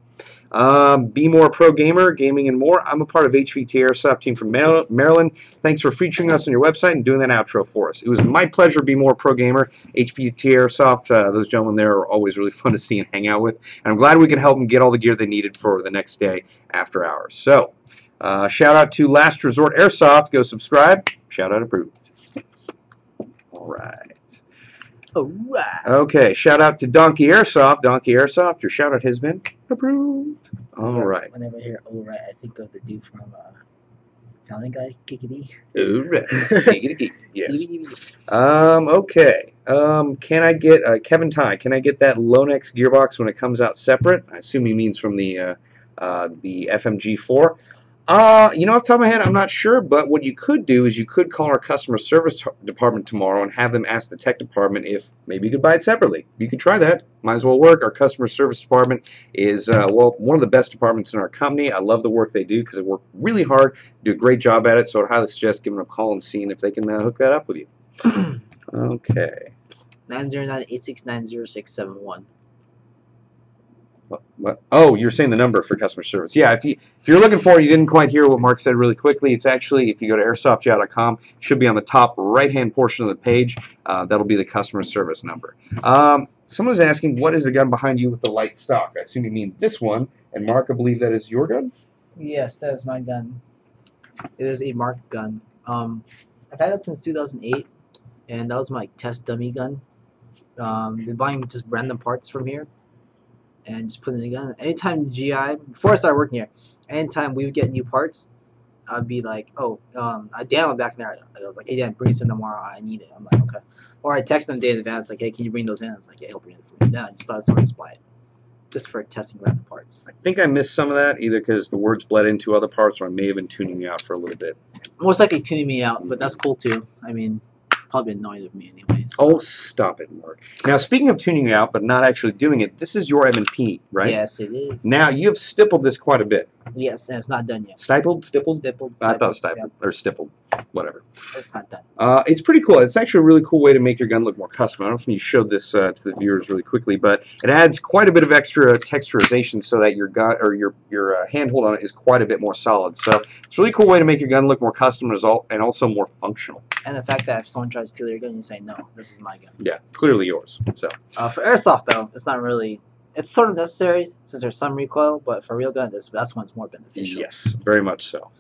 Be More Pro Gamer, Gaming and More. I'm a part of HVT Airsoft team from Maryland. Thanks for featuring us on your website and doing that outro for us. It was my pleasure, Be More Pro Gamer, HVT Airsoft. Those gentlemen there are always really fun to see and hang out with. And I'm glad we could help them get all the gear they needed for the next day after hours. So, shout out to Last Resort Airsoft. Go subscribe. Shout out approved. All right. Alright. Okay, shout out to Donkey Airsoft. Donkey Airsoft, your shout out has been approved. All right. Whenever I hear alright, I think of the dude from Family Guy, Giggity. All right. Yes. Okay. Can I get Kevin Ty? Can I get that Lonex gearbox when it comes out separate? I assume he means from the FMG4. Off the top of my head, I'm not sure, but what you could do is you could call our customer service department tomorrow and have them ask the tech department if maybe you could buy it separately. You could try that. Might as well work. Our customer service department is, one of the best departments in our company. I love the work they do because they work really hard, do a great job at it, so I'd highly suggest giving them a call and seeing if they can hook that up with you. Okay. 909-869-0671. What? Oh, you're saying the number for customer service. Yeah, if you're looking for it, you didn't quite hear what Mark said really quickly. It's actually, if you go to airsoftjow.com, it should be on the top right-hand portion of the page. That'll be the customer service number. Someone was asking, what is the gun behind you with the light stock? I assume you mean this one. And Mark, I believe that is your gun? Yes, that is my gun. It is a Marq gun. I've had it since 2008, and that was my test dummy gun. Been buying just random parts from here and just putting in the gun. Anytime before I started working here, anytime we would get new parts, I'd be like, Dan back in there, I was like, hey Dan, bring some tomorrow, I need it. I'm like, okay. Or I text them a day in advance, like, hey, can you bring those in? It's like, yeah, he'll bring it for me. Then I just thought someone just buy it, just for testing random parts. I think I missed some of that, either because the words bled into other parts, or I may have been tuning you out for a little bit. Most likely tuning me out, but that's cool too. I mean, probably annoying of me anyways. Oh, stop it, Mark. Now, speaking of tuning you out, but not actually doing it, this is your M&P, right? Yes, it is. Now, you have stippled this quite a bit. Yes, and it's not done yet. Stippled? Stippled? Stippled. I thought it was stippled. Or stippled. Whatever. It's not done. It's pretty cool. It's actually a really cool way to make your gun look more custom. I don't know if you showed this to the viewers really quickly, but it adds quite a bit of extra texturization so that your gun or your handhold on it is quite a bit more solid. So it's a really cool way to make your gun look more custom and also more functional. And the fact that if someone tries to steal your gun, you say, no, this is my gun. Yeah, clearly yours. So for airsoft, though, it's not really. It's sort of necessary since there's some recoil, but for real gun, that's when it's more beneficial. Yes, very much so.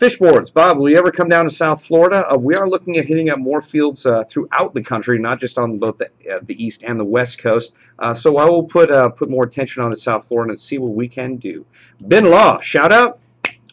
Fish boards. Bob, will you ever come down to South Florida? We are looking at hitting up more fields throughout the country, not just on both the east and the west coast. So I will put more attention on to South Florida and see what we can do. Ben Law, shout out.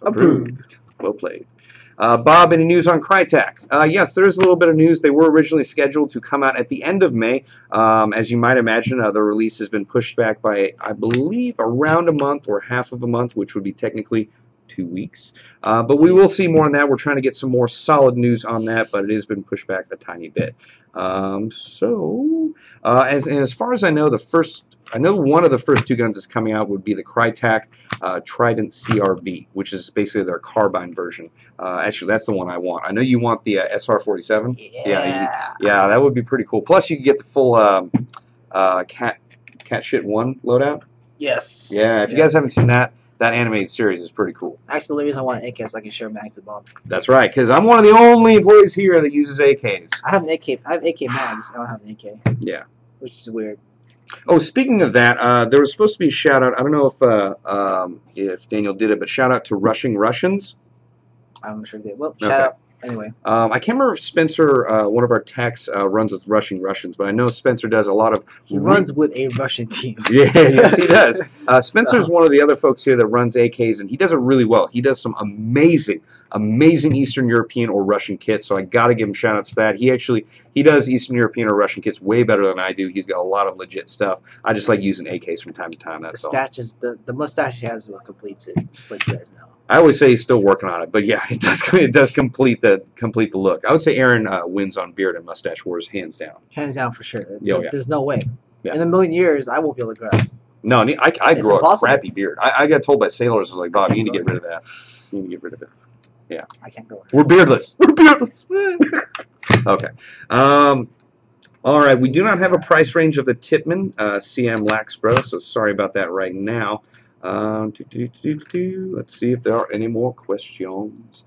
Approved. Well played. Bob, any news on Crytek? Yes, there is a little bit of news. They were originally scheduled to come out at the end of May. As you might imagine, the release has been pushed back by, I believe, around a month or half of a month, which would be technically 2 weeks. But we will see more on that. We're trying to get some more solid news on that, but it has been pushed back a tiny bit. As far as I know, one of the first two guns that's coming out would be the Crytek Trident CRB, which is basically their carbine version. Actually, that's the one I want. I know you want the SR47. Yeah. Yeah, that would be pretty cool. Plus, you can get the full cat shit 1 loadout. Yes. Yeah, if you guys haven't seen that animated series is pretty cool. Actually, the reason I want an AK so I can share mags with Bob. That's right, because I'm one of the only employees here that uses AKs. I have an AK. I have AK mags. I don't have an AK. Yeah. Which is weird. Oh, speaking of that, there was supposed to be a shout out. I don't know if Daniel did it, but shout out to Rushing Russians. I'm not sure they did. Well, shout out. Anyway. I can't remember if Spencer, one of our techs, runs with Rushing Russians, but I know Spencer does a lot of... He runs with a Russian team. Yeah, yes, he does. Spencer's one of the other folks here that runs AKs, and he does it really well. He does some amazing Eastern European or Russian kits, so I got to give him shout-outs for that. He does Eastern European or Russian kits way better than I do. He's got a lot of legit stuff. I just like using AKs from time to time, that's all. The mustache he has is what completes it, just like you guys know. I always say he's still working on it, but yeah, it does complete the look. I would say Aaron wins on beard and mustache wars, hands down. Hands down for sure. Yeah. There's no way. Yeah. In a million years, I won't be able to grow. No, I grew a crappy beard. I got told by sailors, I was like, Bob, you need to get rid of that. You need to get rid of it. Yeah. I can't grow it. We're beardless. We're beardless. Okay. All right. We do not have a price range of the Tippman CM Lax Bro, so sorry about that right now. Let's see if there are any more questions.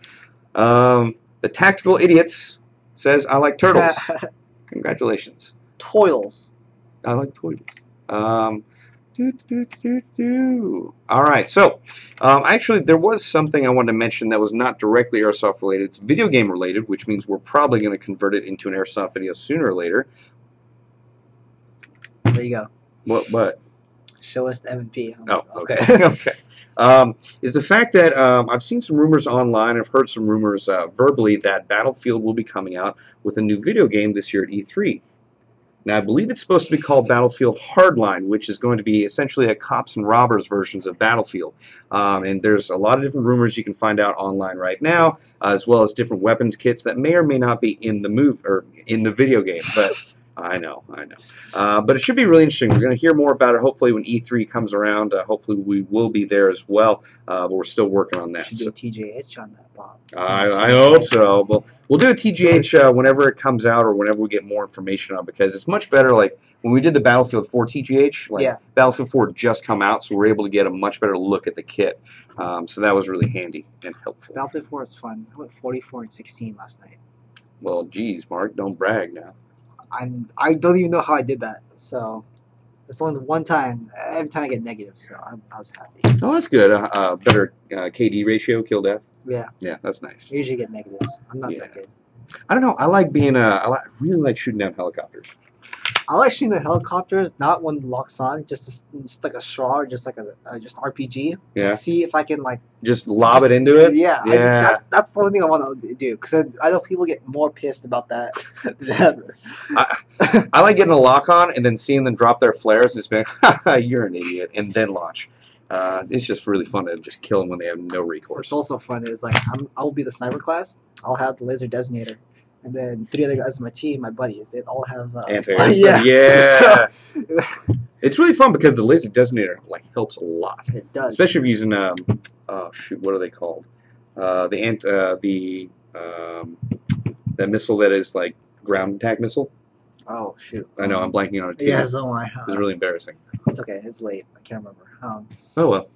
The Tactical Idiots says, I like turtles. Congratulations. Toils. I like toils. All right, so actually there was something I wanted to mention that was not directly Airsoft related. It's video game related, which means we're probably going to convert it into an Airsoft video sooner or later. There you go. What? Show us the MP. Oh, okay. Okay. Is the fact that I've seen some rumors online, I've heard some rumors verbally that Battlefield will be coming out with a new video game this year at E3. Now, I believe it's supposed to be called Battlefield Hardline, which is going to be essentially a cops and robbers versions of Battlefield. And there's a lot of different rumors you can find out online right now, as well as different weapons kits that may or may not be in the in the video game. But I know. But it should be really interesting. We're going to hear more about it hopefully when E3 comes around. Hopefully we will be there as well. But we're still working on that. Should do a TJH on that, Bob. I hope so. But we'll do a TGH whenever it comes out or whenever we get more information on it, because it's much better. Like when we did the Battlefield 4 TGH, Battlefield 4 just come out, so we're able to get a much better look at the kit. So that was really handy and helpful. Battlefield 4 is fun. I went 44 and 16 last night. Well, geez, Mark, don't brag now. I don't even know how I did that. So it's only one time. Every time I get negative, so I was happy. Oh, that's good. Better KD ratio, kill death. Yeah. Yeah, that's nice. I usually get negatives. I'm not that good. I don't know. I like being I really like shooting down helicopters. I like shooting the helicopters, not when it locks on, just like a straw, or just like a just RPG. Yeah. To see if I can like just lob it into it. Yeah. Yeah. That's the only thing I want to do, because I know people get more pissed about that than ever. I like getting a lock on and then seeing them drop their flares and just being, you're an idiot, and then launch. It's just really fun to just kill them when they have no recourse. What's also fun is like I will be the sniper class. I'll have the laser designator, and then 3 other guys on my team, my buddies, they all have anti-air. Yeah. So, it's really fun because the laser designator helps a lot. It does, especially if you're using oh shoot, what are they called? That missile that is like ground attack missile. Oh shoot! I know I'm blanking on it too. Yeah, so am I. It's really embarrassing. It's okay. It's late. I can't remember. Oh well.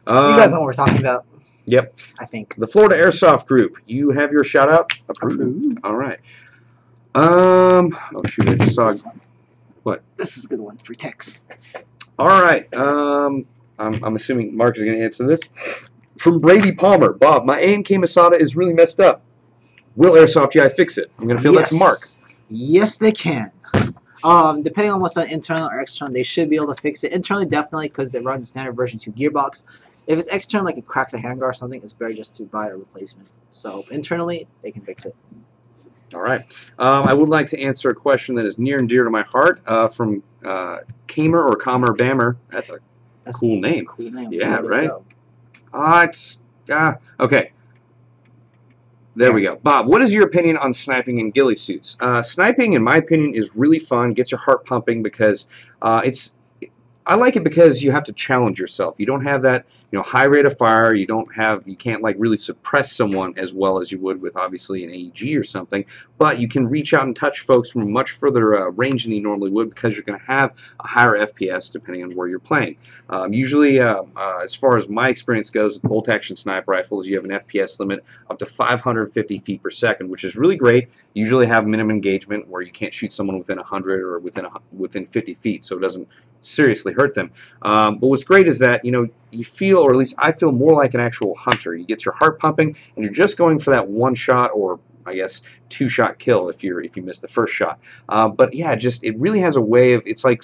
You guys know what we're talking about. Yep. I think. The Florida Airsoft Group. You have your shout out approved. All right. Oh shoot! I just saw. What? This is a good one for Tex. All right. I'm assuming Mark is going to answer this. From Brady Palmer. Bob, my A&K Masada is really messed up. Will Airsoft GI fix it? I'm going to feel that's Mark. Yes, they can. Depending on what's on internal or external, they should be able to fix it. Internally, definitely, because they run the standard version 2 gearbox. If it's external, like a cracked handguard or something, it's better just to buy a replacement. So internally, they can fix it. All right. I would like to answer a question that is near and dear to my heart from Kamer or Kamer Bammer. That's a cool name. Cool name. Yeah, right? Okay. There we go. Bob, what is your opinion on sniping in ghillie suits? Sniping, in my opinion, is really fun. Gets your heart pumping because I like it because you have to challenge yourself. You don't have that, high rate of fire. You can't like really suppress someone as well as you would with obviously an AEG or something. But you can reach out and touch folks from a much further range than you normally would, because you're going to have a higher FPS depending on where you're playing. Usually, as far as my experience goes, with bolt-action sniper rifles, you have an FPS limit up to 550 feet per second, which is really great. You usually have minimum engagement where you can't shoot someone within 100 or within 50 feet, so it doesn't seriously hurt them. But what's great is that you feel, or at least I feel, more like an actual hunter. You get your heart pumping, and you're just going for that one shot, or I guess 2-shot kill if you miss the first shot. But yeah, it really has a way of, it's like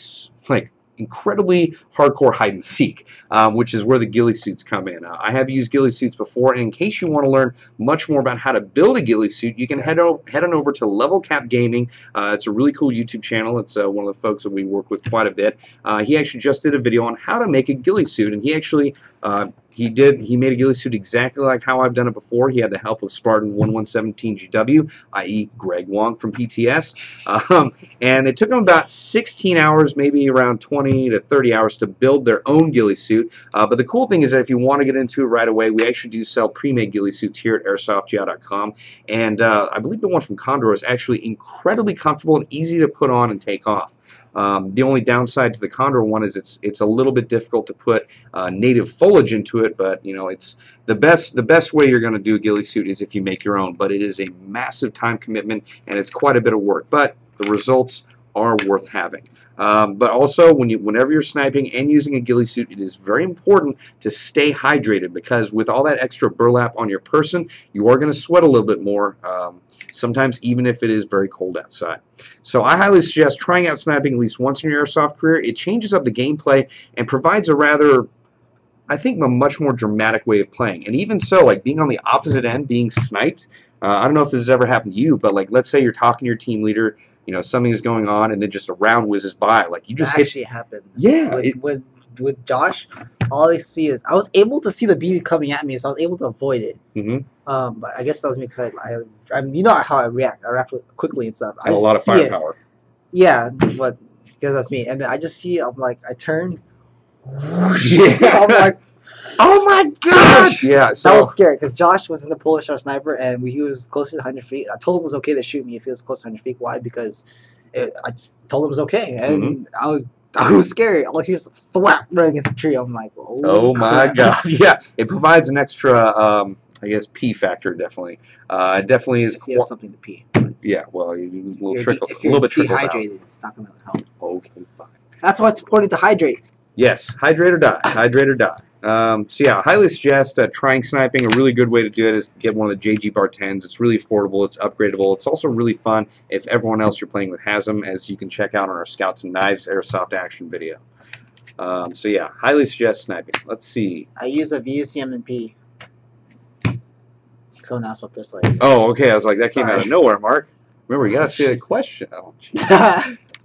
incredibly hardcore hide and seek, which is where the ghillie suits come in. I have used ghillie suits before, and in case you want to learn much more about how to build a ghillie suit, you can head on over to Level Cap Gaming. It's a really cool YouTube channel. It's one of the folks that we work with quite a bit. He actually just did a video on how to make a ghillie suit, and he actually he made a ghillie suit exactly like how I've done it before. He had the help of Spartan 1117 GW, i.e. Greg Wong from PTS, and it took him about 16 hours, maybe around 20 to 30 hours to build their own ghillie suit. But the cool thing is that if you want to get into it right away, we actually do sell pre-made ghillie suits here at airsoftgi.com, and I believe the one from Condor is actually incredibly comfortable and easy to put on and take off. The only downside to the Condor one is it's a little bit difficult to put native foliage into it, but it's the best way you're going to do a ghillie suit is if you make your own. But it is a massive time commitment, and it's quite a bit of work. But the results are worth having. But also, whenever you're sniping and using a ghillie suit, it is very important to stay hydrated, because with all that extra burlap on your person, you are going to sweat a little bit more, sometimes even if it is very cold outside. So I highly suggest trying out sniping at least once in your airsoft career. It changes up the gameplay and provides a rather, I think, a much more dramatic way of playing. And even so, like being on the opposite end, being sniped, I don't know if this has ever happened to you, but like let's say you're talking to your team leader, you know, something is going on, and then just a round whizzes by. Like you just that actually happened. Yeah. With Josh, all I see is I was able to see the BB coming at me, so I was able to avoid it. But I guess that was me because I you know how I react. I react quickly and stuff. And a lot of firepower. Yeah, but because that's me. And then I just see, I'm like, I turn. Yeah. I'm like, oh my gosh! Yeah, so that was scary because Josh was in the Polish Star sniper, and he was closer to 100 feet. I told him it was okay to shoot me if he was close to 100 feet. Why? Because I just told him it was okay, and I was scared. All he was thwap right against the tree. I'm like, oh my god! Yeah, it provides an extra, I guess, pee factor. Definitely, it definitely is. If you have something to pee. Yeah, well, a little If you're dehydrated, it's not gonna help. Okay, fine. That's why it's important to hydrate. Yes, hydrate or die. Hydrate or die. So yeah, I highly suggest trying sniping. A really good way to do it is get one of the JG Bar 10s. It's really affordable. It's upgradable. It's also really fun if everyone else you're playing with has them, as you can check out on our Scouts and Knives Airsoft action video. So yeah, highly suggest sniping. Let's see. I use a VUCM&P. Someone asked what this like. Oh, okay. I was like, that came out of nowhere, Mark. Remember, you got to see the question.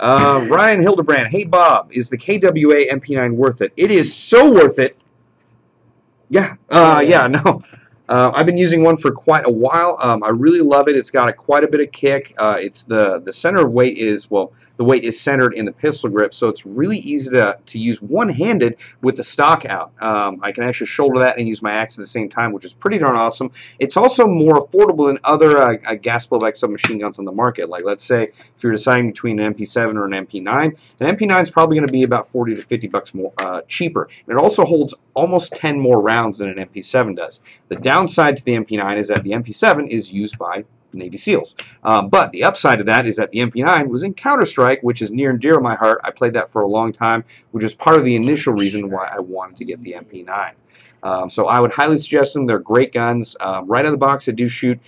Oh, Ryan Hildebrand. Hey, Bob, is the KWA MP9 worth it? It is so worth it. Yeah. No. I've been using one for quite a while. I really love it. It's got quite a bit of kick. It's the center of weight is, well, the weight is centered in the pistol grip, so it's really easy to use one-handed with the stock out. I can actually shoulder that and use my axe at the same time, which is pretty darn awesome. It's also more affordable than other gas blowback submachine guns on the market. Like, let's say if you're deciding between an MP7 or an MP9, an MP9 is probably going to be about 40 to 50 bucks more cheaper. And it also holds almost 10 more rounds than an MP7 does. The downside to the MP9 is that the MP7 is used by Navy SEALs. But the upside of that is that the MP9 was in Counter-Strike, which is near and dear to my heart. I played that for a long time, which is part of the initial reason why I wanted to get the MP9. So I would highly suggest them. They're great guns. Right out of the box, they do shoot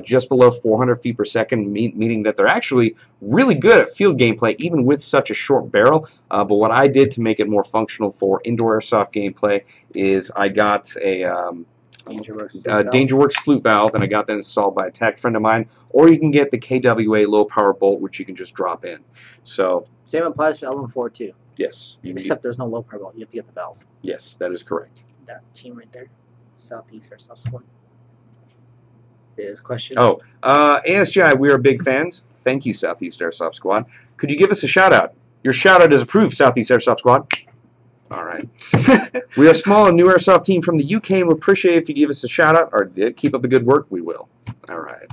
just below 400 feet per second, meaning that they're actually really good at field gameplay, even with such a short barrel. But what I did to make it more functional for indoor airsoft gameplay is I got a DangerWorks flute valve, and I got that installed by a tech friend of mine. Or you can get the KWA low power bolt, which you can just drop in. So same applies to LM4 too. Yes. Except there's no low power bolt. You have to get the valve. Yes, that is correct. That team right there, Southeast Airsoft Squad. Is question. Oh, ASGI, we are big fans. Thank you, Southeast Airsoft Squad. Could you give us a shout out? Your shout out is approved, Southeast Airsoft Squad. All right. We are a small and new airsoft team from the UK, and we appreciate it if you give us a shout out or keep up the good work. We will. All right.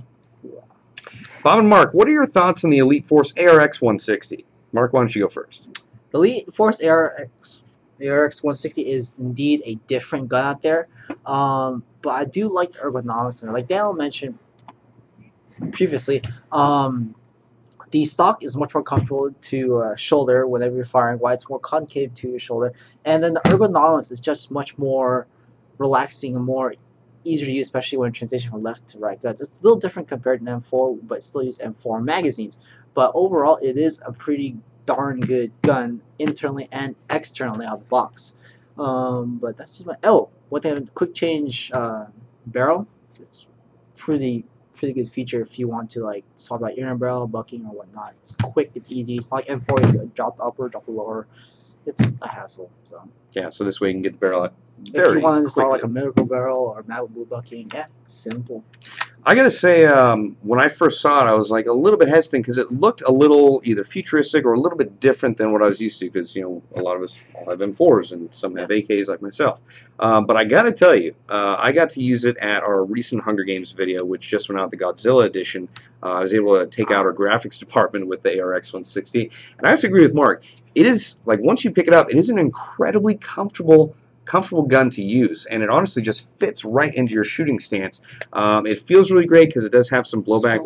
Bob and Mark, what are your thoughts on the Elite Force ARX 160? Mark, why don't you go first? The Elite Force ARX 160 is indeed a different gun out there, but I do like the ergonomics. Like Daniel mentioned previously, the stock is much more comfortable to shoulder whenever you're firing, while it's more concave to your shoulder. And then the ergonomics is just much more relaxing and more easier to use, especially when transitioning from left to right guns. It's a little different compared to M4, but still use M4 magazines. But overall, it is a pretty darn good gun internally and externally out of the box. But that's just my one thing, quick change barrel. It's pretty good feature if you want to like swap out your barrel, bucking or whatnot. It's quick, it's easy. It's like M4, you can drop the upper, drop the lower. It's a hassle. So yeah, so this way you can get the barrel out. If you want to install like a Miracle barrel or Malibu bucking, yeah, simple. I gotta say, when I first saw it, I was like a little bit hesitant because it looked a little either futuristic or a little bit different than what I was used to. Because you know, a lot of us all have M4s and some have AKs like myself. But I gotta tell you, I got to use it at our recent Hunger Games video, which just went out, the Godzilla edition. I was able to take out our graphics department with the ARX 160, and I have to agree with Mark. It is like once you pick it up, it is an incredibly comfortable comfortable gun to use, and it honestly just fits right into your shooting stance. It feels really great because it does have some blowback,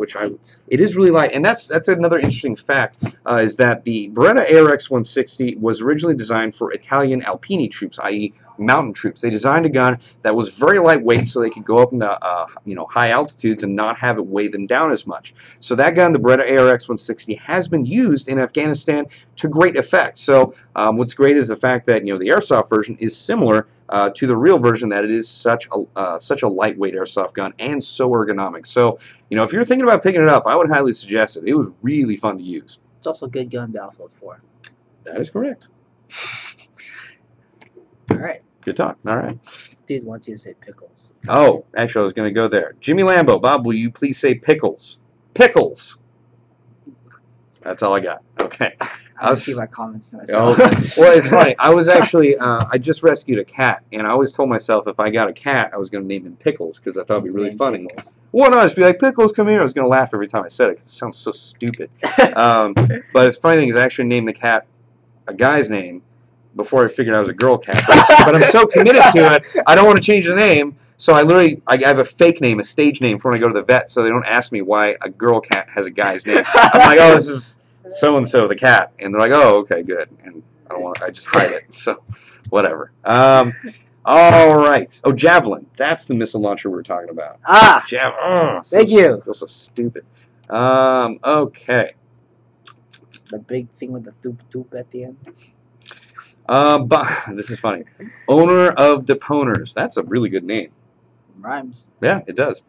it is really light, and that's another interesting fact is that the Beretta ARX 160 was originally designed for Italian Alpini troops, i.e. mountain troops. They designed a gun that was very lightweight so they could go up into high altitudes and not have it weigh them down as much. So that gun, the Beretta ARX 160, has been used in Afghanistan to great effect. So what's great is the fact that the airsoft version is similar to the real version, that it is such a lightweight airsoft gun and so ergonomic. So if you're thinking about picking it up, I would highly suggest it. It was really fun to use. It's also a good gun to Battlefield 4. That is correct. All right. Good talk. All right. This dude wants you to say pickles. Oh, actually, I was going to go there. Jimmy Lambo, Bob, will you please say pickles? Pickles. That's all I got. Okay. I'll keep my comments to myself. Well, it's funny. I was actually, I just rescued a cat, and I always told myself if I got a cat, I was going to name him Pickles, because I thought it would be really funny. Well, no, I'd just be like, Pickles, come here. I was going to laugh every time I said it, because it sounds so stupid. But the funny thing is I actually named the cat a guy's name before I figured I was a girl cat. But I'm so committed to it, I don't want to change the name. So I have a fake name, a stage name for when I go to the vet, so they don't ask me why a girl cat has a guy's name. I'm like, oh, this is so-and-so the cat. And they're like, oh, okay, good. And I just hide it. So, whatever. All right. Oh, Javelin. That's the missile launcher we were talking about. Ah! Javelin. Thank you. I feel so stupid. Okay. The big thing with the doop at the end. But this is funny. Owner of Deponers. That's a really good name. Rhymes. Yeah, it does.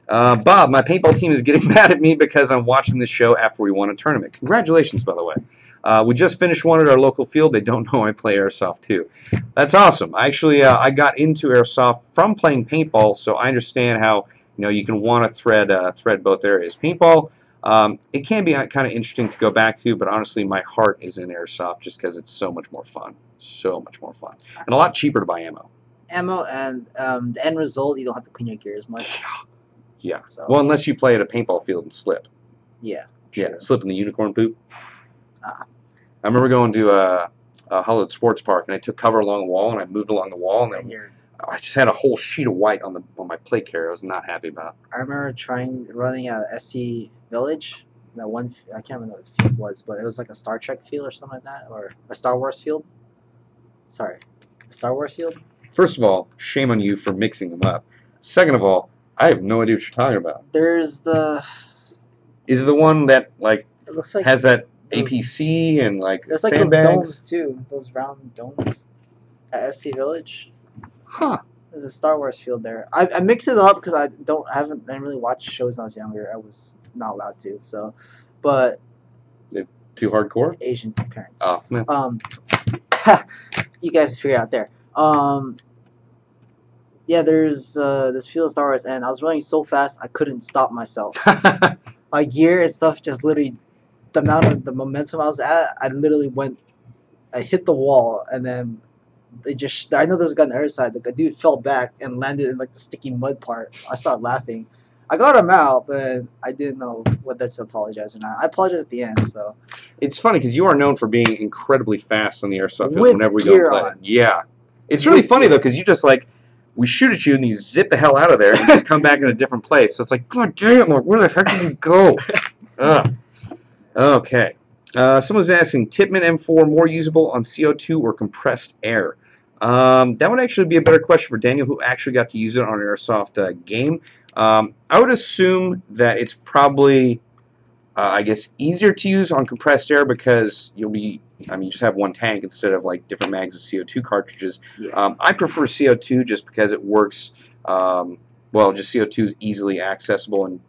Bob, my paintball team is getting mad at me because I'm watching this show after we won a tournament. Congratulations, by the way. We just finished one at our local field. They don't know I play Airsoft, too. That's awesome. Actually, I got into Airsoft from playing paintball, so I understand how you can want to thread both areas. Paintball, it can be kind of interesting to go back to, but honestly, my heart is in Airsoft just because it's so much more fun. So much more fun. And a lot cheaper to buy ammo. Ammo, and the end result, you don't have to clean your gear as much. Yeah. So. Well, unless you play at a paintball field and slip. Yeah. Yeah, slip in the unicorn poop. Ah. I remember going to a Hollywood Sports Park, and I took cover along the wall, and I moved along the wall, and then I just had a whole sheet of white on my plate carrier. I was not happy about. I remember running at SC Village. That one, I can't remember what the field was, but it was like a Star Trek field or something like that, or a Star Wars field. Sorry, a Star Wars field. First of all, shame on you for mixing them up. Second of all, I have no idea what you're talking about. There's the. Is it the one that it looks like has that APC and there's sandbags? Those domes too, those round domes at SC Village. Huh. There's a Star Wars field there. I mix it up because I haven't really watched shows when I was younger. I was not allowed to. So, but too hardcore. Asian parents. Oh man. You guys figure it out there. Yeah, there's this field of Star Wars, and I was running so fast I couldn't stop myself. My gear and stuff just literally, the momentum I was at, I hit the wall, and then I know there was a guy on the other side. The dude fell back and landed in the sticky mud part. I started laughing. I got him out, but I didn't know whether to apologize or not. I apologized at the end, so. It's funny because you are known for being incredibly fast on the airsoft field with whenever we go play. Yeah. It's really funny, though, because you just, we shoot at you and you zip the hell out of there and just come back in a different place. So it's like, God damn, where the heck did you go? Ugh. Okay. Someone's asking, Tippman M4 more usable on CO2 or compressed air? That would actually be a better question for Daniel, who actually got to use it on an Airsoft game. I would assume that it's probably, I guess, easier to use on compressed air because you just have one tank instead of different mags of CO2 cartridges. Yeah. I prefer CO2 just because it works, just CO2 is easily accessible and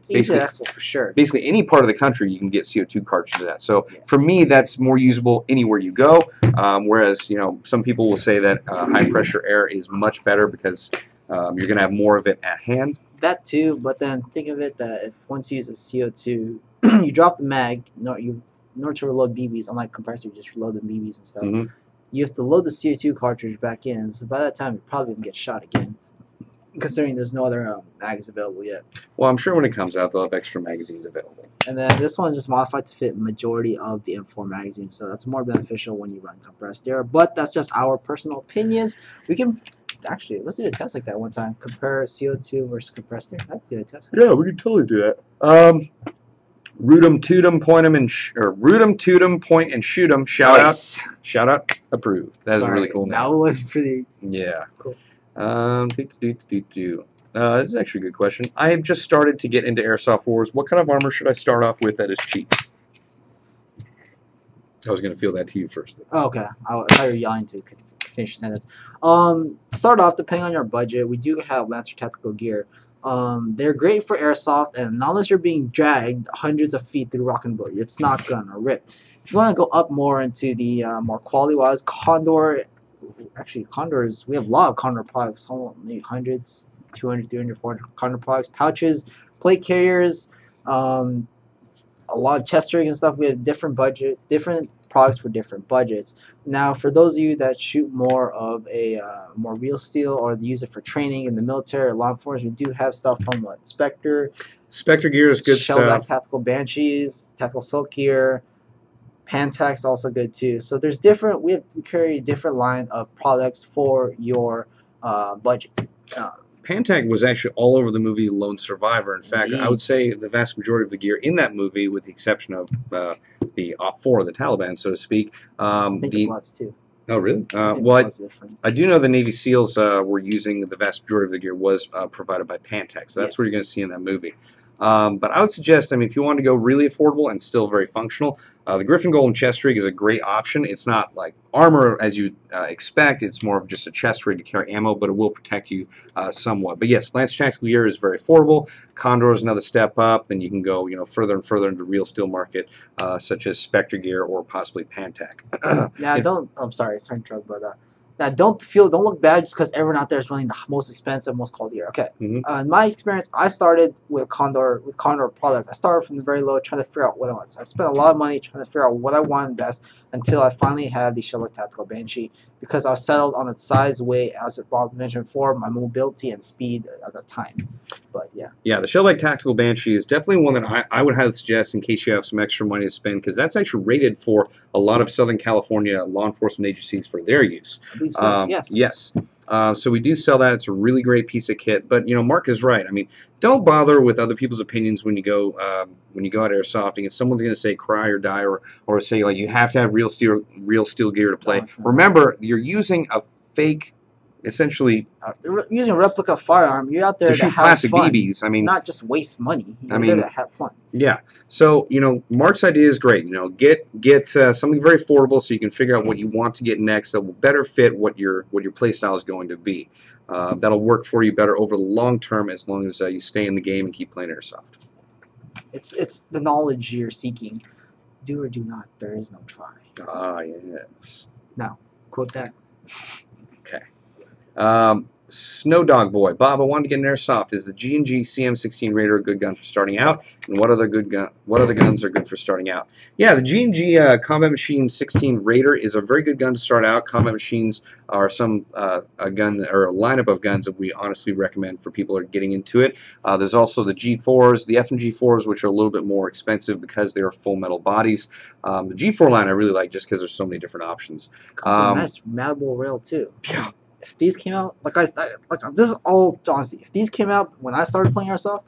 easily accessible for sure. Basically, any part of the country you can get CO2 cartridges at. So for me, that's more usable anywhere you go. Whereas some people will say that high pressure air is much better because you're going to have more of it at hand. That too, but then think of it that if once you use a CO2, you drop the mag. In order to reload BBs, unlike compressor, you just reload the BBs and stuff. Mm-hmm. You have to load the CO2 cartridge back in. So by that time, you're probably gonna get shot again. considering there's no other mags available yet. Well, I'm sure when it comes out, they'll have extra magazines available. And then this one is just modified to fit majority of the M4 magazines, so that's more beneficial when you run compressed air. But that's just our personal opinions. We can actually let's do a test like that one time. Compare CO2 versus compressed air. That'd be a test. Yeah, we can totally do that. Root 'em, toot 'em, point 'em, and root 'em, toot 'em, point and shoot 'em. Shout out, approved. That is a really cool name. That was pretty. Yeah. Cool. This is actually a good question. I have just started to get into Airsoft Wars. What kind of armor should I start off with that is cheap? I was going to feel that to you first. Oh, okay. I thought you were yelling to finish your sentence. Start off, depending on your budget, we do have Lancer tactical gear. They're great for airsoft, and unless you're being dragged hundreds of feet through rock and roll, it's not gonna rip. If you want to go up more into the more quality-wise, Condor. Actually, Condors. We have a lot of Condor products. Maybe hundreds, 200, 300, 400 Condor products. Pouches, plate carriers. A lot of chest rig and stuff. We have different products for different budgets. Now, for those of you that shoot more of a more real steel or use it for training in the military or law enforcement, we do have stuff from Spectre. Spectre gear is good Shellback stuff. tactical Banshees, tactical silk gear. Pantac's also good too. So there's different. We carry a different line of products for your budget. Pantac was actually all over the movie Lone Survivor. In fact, Indeed. I would say the vast majority of the gear in that movie, with the exception of the Op 4, the Taliban, so to speak. I think the gloves too. Oh, really? I think the Well, gloves are different. I do know the Navy SEALs were using the vast majority of the gear was provided by Pantac, so that's what you're going to see in that movie. But I would suggest, I mean, if you want to go really affordable and still very functional, the Griffin Golden chest rig is a great option. It's not like armor as you expect. It's more of just a chest rig to carry ammo, but it will protect you somewhat. But yes, Lance tactical gear is very affordable. Condor is another step up. Then you can go, further and further into the real steel market, such as Spectre gear or possibly Pantac. I'm sorry to interrupt, but now don't look bad just because everyone out there is running the most expensive, most quality gear. Okay. Mhm. In my experience, I started with Condor product. I started from the very low, trying to figure out what I want. So I spent a lot of money trying to figure out what I wanted best until I finally had the Shellback Tactical Banshee, because I was settled on its size, weight, as Bob mentioned before, my mobility and speed at the time. But yeah. Yeah, the Shellback Tactical Banshee is definitely one that I would highly suggest in case you have some extra money to spend, because that's actually rated for a lot of Southern California law enforcement agencies for their use. I believe so. Yes. Yes. So we do sell that. It's a really great piece of kit. But Mark is right. I mean, don't bother with other people's opinions when you go at airsofting. If someone's going to say cry or die or say like you have to have real steel gear to play, remember you're using a fake, essentially You're using a replica firearm. You're out there to to shoot have plastic fun, BBs. I mean, not just waste money. You're I there mean, to have fun. yeah. So Mark's idea is great. Get something very affordable so you can figure out what you want to get next that will better fit what your play style is going to be. That'll work for you better over the long term as long as you stay in the game and keep playing airsoft. It's the knowledge you're seeking. Do or do not. There is no try. Ah, yes. Now, quote that. Okay. Snow Dog Boy. Bob, I wanted to get an airsoft. Is the G&G CM16 Raider a good gun for starting out? And what other guns are good for starting out? Yeah, the G&G Combat Machine 16 Raider is a very good gun to start out. Combat Machines are a gun or a lineup of guns that we honestly recommend for people who are getting into it. There's also the G4s, the FMG4s, which are a little bit more expensive because they are full metal bodies. The G4 line I really like just because there's so many different options. Comes with a nice mountable rail too. Yeah. If these came out, this is all honesty. If these came out when I started playing airsoft,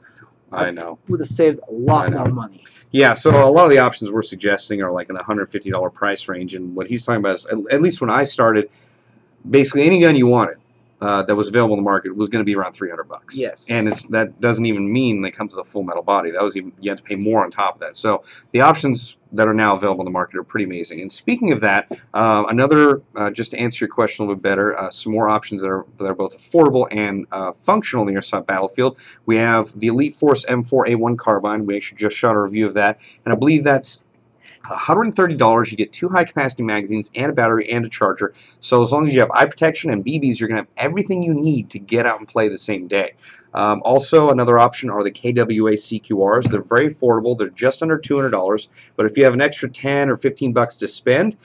I know. would have saved a lot more money. Yeah, so a lot of the options we're suggesting are like in the $150 price range, and what he's talking about is, at least when I started, basically any gun you wanted that was available in the market was going to be around $300. Yes. And that doesn't even mean it comes with a full metal body. You have to pay more on top of that. So the options that are now available in the market are pretty amazing. And speaking of that, just to answer your question a little bit better, some more options that are both affordable and functional in the airsoft battlefield. We have the Elite Force M4A1 carbine. We actually just shot a review of that, and I believe that's $130. You get 2 high-capacity magazines and a battery and a charger. So as long as you have eye protection and BBs, you're going to have everything you need to get out and play the same day. Also, another option are the KWA CQRs. They're very affordable. They're just under $200. But if you have an extra 10 or 15 bucks to spend,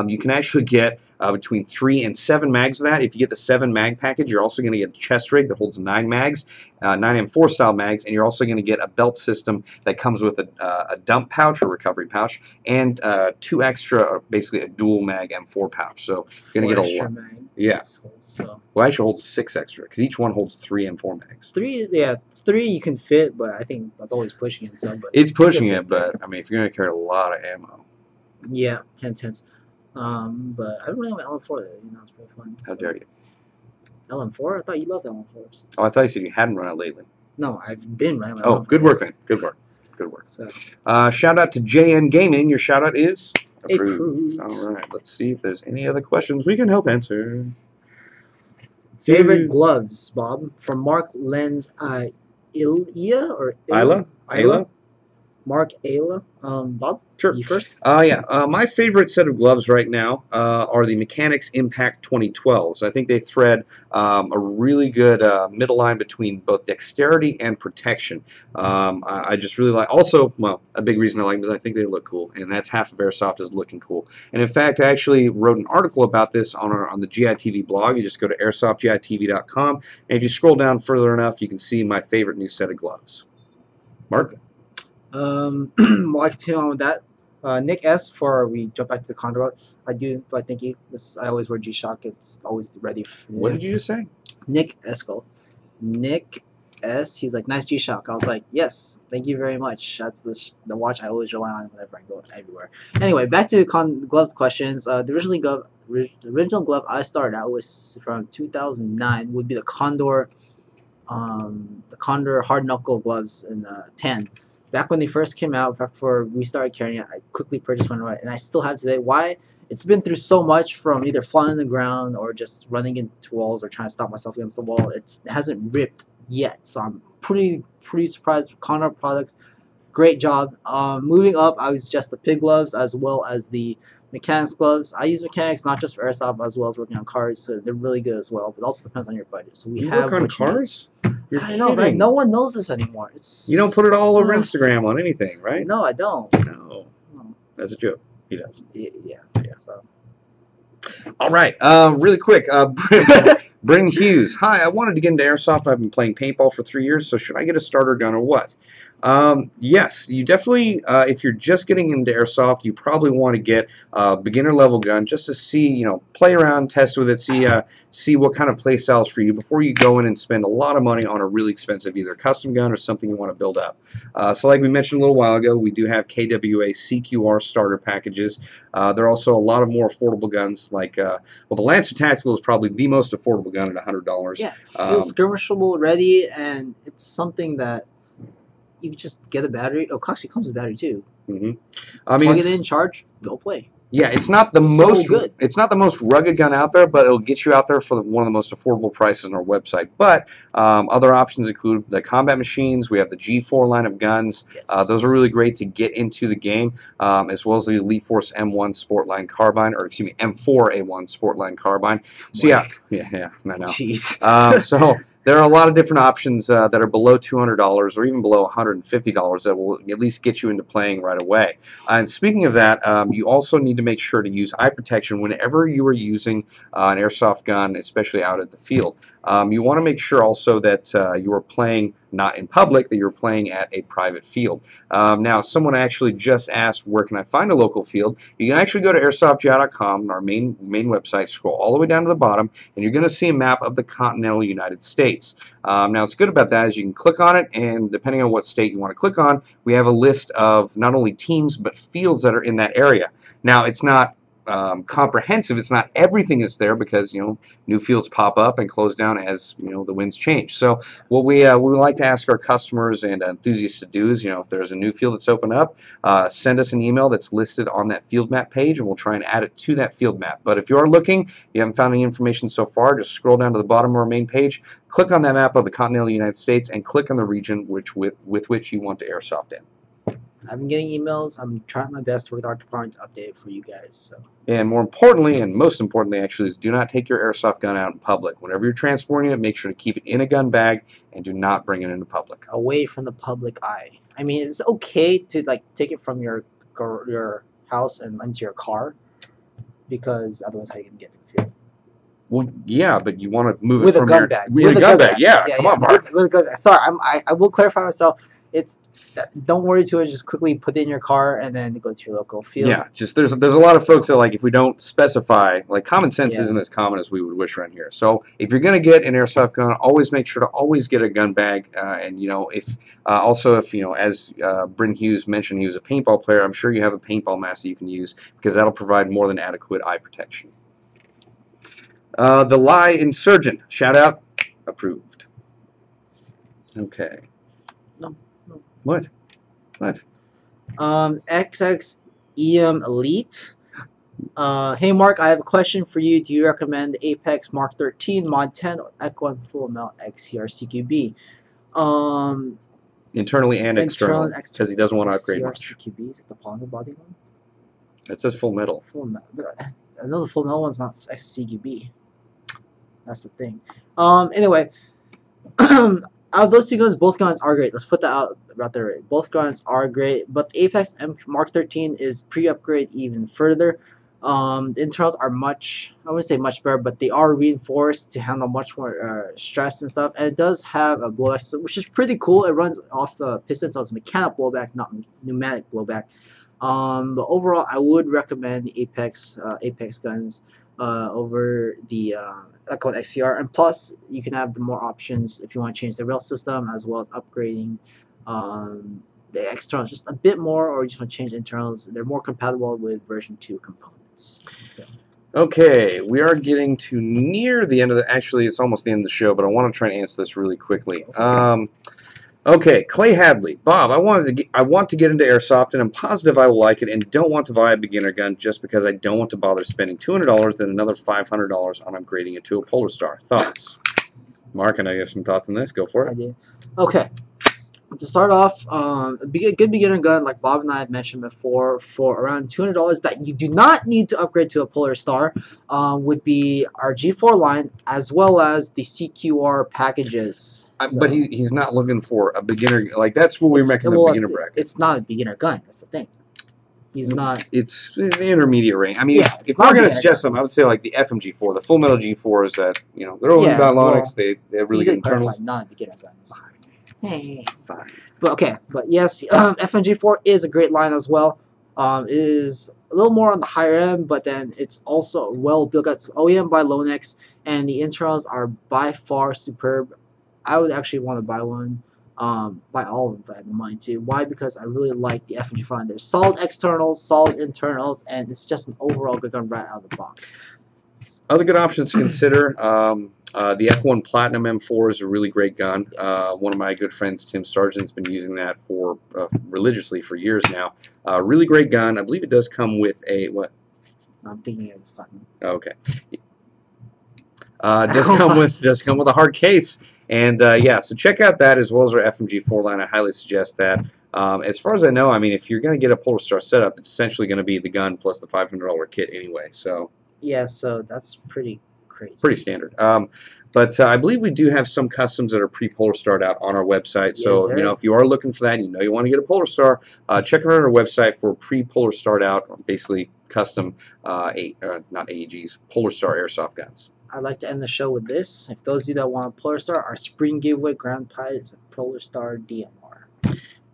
you can actually get between 3 and 7 mags of that. If you get the 7 mag package, you're also going to get a chest rig that holds 9 mags, 9M4 style mags, and you're also going to get a belt system that comes with a dump pouch or recovery pouch and 2 extra, basically a dual mag M4 pouch. So you're going to get a lot. Mag. Yeah. So Well, actually holds 6 extra because each one holds 3 M4 mags. 3, yeah, 3 you can fit, but I think that's always pushing it. So, but It's pushing it, but I mean, if you're going to carry a lot of ammo. yeah, hence. But I really went LM4 though. You know, it's pretty fun. How dare you? LM4? I thought you loved LM4s. Oh, I thought you said you hadn't run it lately. No, I've been running. Oh, good work, man. Good work. Good work. So, Shout out to JN Gaming. Your shout out is approved. All right. Let's see if there's any other questions we can help answer. Favorite gloves, Bob, from Marq Lens Ilya or Ayla? Marq Ayla. Bob, Sure. you first. My favorite set of gloves right now are the Mechanics Impact 2012s. I think they thread a really good middle line between both dexterity and protection. I just really like. Also, well, a big reason I like them is I think they look cool, and that's half of Airsoft is looking cool. And in fact, I actually wrote an article about this on the GITV blog. You just go to airsoftgitv.com, and if you scroll down further enough, you can see my favorite new set of gloves. Mark. Well, I continue on with that. Nick S. Before we jump back to the Condor, I do, but thank you. I always wear G-Shock. It's always ready for me. What did you just say? Nick Esco. Nick S. He's like, nice G-Shock. I was like, yes, thank you very much. That's the watch I always rely on whenever I go everywhere. Anyway, back to gloves questions. The original glove I started out with from 2009 would be the Condor hard knuckle gloves in tan. Back when they first came out, back before we started carrying it, I quickly purchased one, and I still have today. Why? It's been through so much from either falling on the ground or just running into walls or trying to stop myself against the wall. It hasn't ripped yet, so I'm pretty surprised with Condor products. Great job. Moving up, I was just the pig gloves as well as the Mechanics gloves. I use Mechanics not just for Airsoft as well as working on cars, so they're really good as well. But it also depends on your budget. So you work on cars? You're I know, right? No one knows this anymore. You don't put it all over Instagram on anything, right? No, I don't. No. That's a joke. He does. Yeah. So. All right. Really quick. Bryn Hughes. Hi, I wanted to get into Airsoft. I've been playing paintball for 3 years, so should I get a starter gun or what? Yes, you definitely, if you're just getting into Airsoft, you probably want to get a beginner level gun just to see, play around, test with it, see what kind of play styles for you before you go in and spend a lot of money on a really expensive either custom gun or something you want to build up. So like we mentioned a little while ago, we do have KWA CQR starter packages. There are also a lot of more affordable guns like, the Lancer Tactical is probably the most affordable gun at $100. Yeah, feels skirmishable, ready, and it's something that you can just get a battery. Oh, it actually comes with a battery too. Mm-hmm. I mean, plug it in, charge, go play. Yeah, it's not the it's not the most rugged gun out there, but it'll get you out there for one of the most affordable prices on our website. But other options include the combat machines. We have the G4 line of guns. Yes. Those are really great to get into the game, as well as the Elite Force M1 Sportline carbine, or excuse me, M4A1 Sportline carbine. So yeah, I know. Jeez. So there are a lot of different options that are below $200 or even below $150 that will at least get you into playing right away. And speaking of that, you also need to make sure to use eye protection whenever you are using an airsoft gun, especially out at the field. You want to make sure also that you are playing not in public, that you're playing at a private field. Now, someone actually just asked, where can I find a local field? You can actually go to airsoftgi.com, our main website, scroll all the way down to the bottom, and you're going to see a map of the continental United States. Now, what's good about that is you can click on it, and depending on what state you want to click on, we have a list of not only teams, but fields that are in that area. Now, it's not comprehensive. It's not everything is there because new fields pop up and close down as the winds change. So what we like to ask our customers and enthusiasts to do is if there's a new field that's opened up, send us an email that's listed on that field map page, and we'll try and add it to that field map. But if you are looking, you haven't found any information so far, just scroll down to the bottom of our main page, click on that map of the continental United States, and click on the region with which you want to airsoft in. I've been getting emails. I'm trying my best with our department to update it for you guys. So. And more importantly, and most importantly actually, is do not take your airsoft gun out in public. Whenever you're transporting it, make sure to keep it in a gun bag and do not bring it into public. Away from the public eye. I mean, it's okay to take it from your house and into your car, because otherwise, how are you gonna get to the field? Well, yeah, but you want to move With it a from gun your bag. with a gun bag. Yeah, come on, Mark. With a gun bag. Sorry, I will clarify myself. It's don't worry too much. Just quickly put it in your car and then go to your local field. Yeah, just there's a lot of folks that like if we don't specify, like common sense Yeah. isn't as common as we would wish around here. So if you're gonna get an airsoft gun, always make sure to always get a gun bag. And you know if also if you know as Bryn Hughes mentioned, he was a paintball player. I'm sure you have a paintball mask that you can use because that'll provide more than adequate eye protection. The Lie Insurgent, shout out, approved. Okay. No. What? XXEM Elite. Hey Mark, I have a question for you. Do you recommend the Apex Mark 13 Mod 10 or Ec1 Full Melt XCR CQB? Internally and external, Internal, because he doesn't want to upgrade XCR much. CQB, is it the polymer body one? It says full metal. Full metal. I know the full metal one's not CQB. That's the thing. Anyway, out of those two guns, both guns are great. Let's put that out there. Both guns are great, but the Apex Mark 13 is pre-upgrade even further. The internals are much, I wouldn't say much better, but they are reinforced to handle much more stress and stuff. And it does have a blowback system, which is pretty cool. It runs off the piston, so it's mechanical blowback, not pneumatic blowback. But overall, I would recommend the Apex guns over the Echo and XCR, and plus you can have the more options if you want to change the rail system as well as upgrading the externals just a bit more, or you just want to change internals. They're more compatible with version 2 components. So. Okay, we are getting to near the end of the. Actually, it's almost the end of the show, but I want to try and answer this really quickly. Okay, Clay Hadley, Bob, I want to get into airsoft, and I'm positive I will like it, and don't want to buy a beginner gun just because I don't want to bother spending $200 and another $500 on upgrading it to a Polar Star. Thoughts, Mark? I know you have some thoughts on this. Go for it. I do. Okay. To start off, a good beginner gun, like Bob and I had mentioned before, for around $200 that you do not need to upgrade to a Polar Star, would be our G4 line as well as the CQR packages. So, But he's not looking for a beginner. Like that's what we recommend beginner bracket. It's not a beginner gun. That's the thing. He's not. It's in the intermediate range. I mean, Yeah, if we're going to suggest them, I would say like the FMG4, the Full Metal G4s that they're only about Lonix. They have really good internals. Not a beginner guns. Hey. Fine. But yes, FMG4 is a great line as well. It is a little more on the higher end, but then it's also well built. It's OEM by Lonix, and the internals are by far superb. I would actually want to buy one. Buy all of them if I had the money too. Why? Because I really like the FMG line. There's solid externals, solid internals, and it's just an overall good gun right out of the box. Other good options to consider. The F1 Platinum M4 is a really great gun. Yes. One of my good friends, Tim Sargent's been using that for religiously for years now. Really great gun. I believe it does come with a what? I'm thinking it was fun. Okay. Does come with a hard case, and yeah. So check out that as well as our FMG4 line. I highly suggest that. As far as I know, I mean, if you're going to get a Polar Star setup, it's essentially going to be the gun plus the $500 kit anyway. So. Yeah, so that's pretty crazy. Pretty standard. But I believe we do have some customs that are pre-Polar Starred out on our website. So, Yes, if you are looking for that, you want to get a Polar Star, check out our website for pre-Polar Starred out, basically custom, not AEGs, Polar Star airsoft guns. I'd like to end the show with this. If those of you that want a Polar Star, our spring giveaway grand prize is a Polar Star DMR.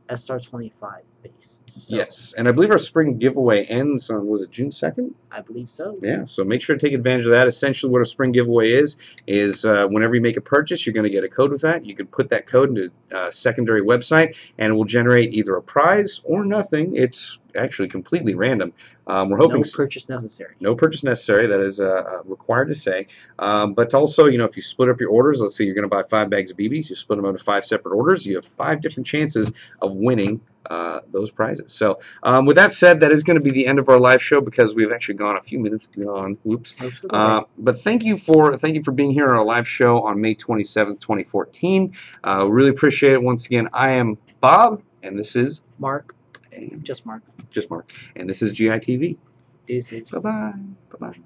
SR25 based. So, yes, and I believe our spring giveaway ends on, was it June 2nd? I believe so. Yeah, so make sure to take advantage of that. Essentially what a spring giveaway is whenever you make a purchase, you're going to get a code with that. You can put that code into a secondary website, and it will generate either a prize or nothing. It's actually completely random. We're hoping no purchase necessary. No purchase necessary. That is required to say. But also, if you split up your orders, let's say you're going to buy 5 bags of BBs, you split them into 5 separate orders, you have 5 different chances of winning those prizes. So with that said, that is going to be the end of our live show because we've actually gone a few minutes beyond. Whoops. Okay. But thank you for being here on our live show on May 27th, 2014. Really appreciate it. Once again, I am Bob, and this is Mark. Just Mark. Just Mark. And this is GITV. Deuces. Bye-bye. Bye-bye.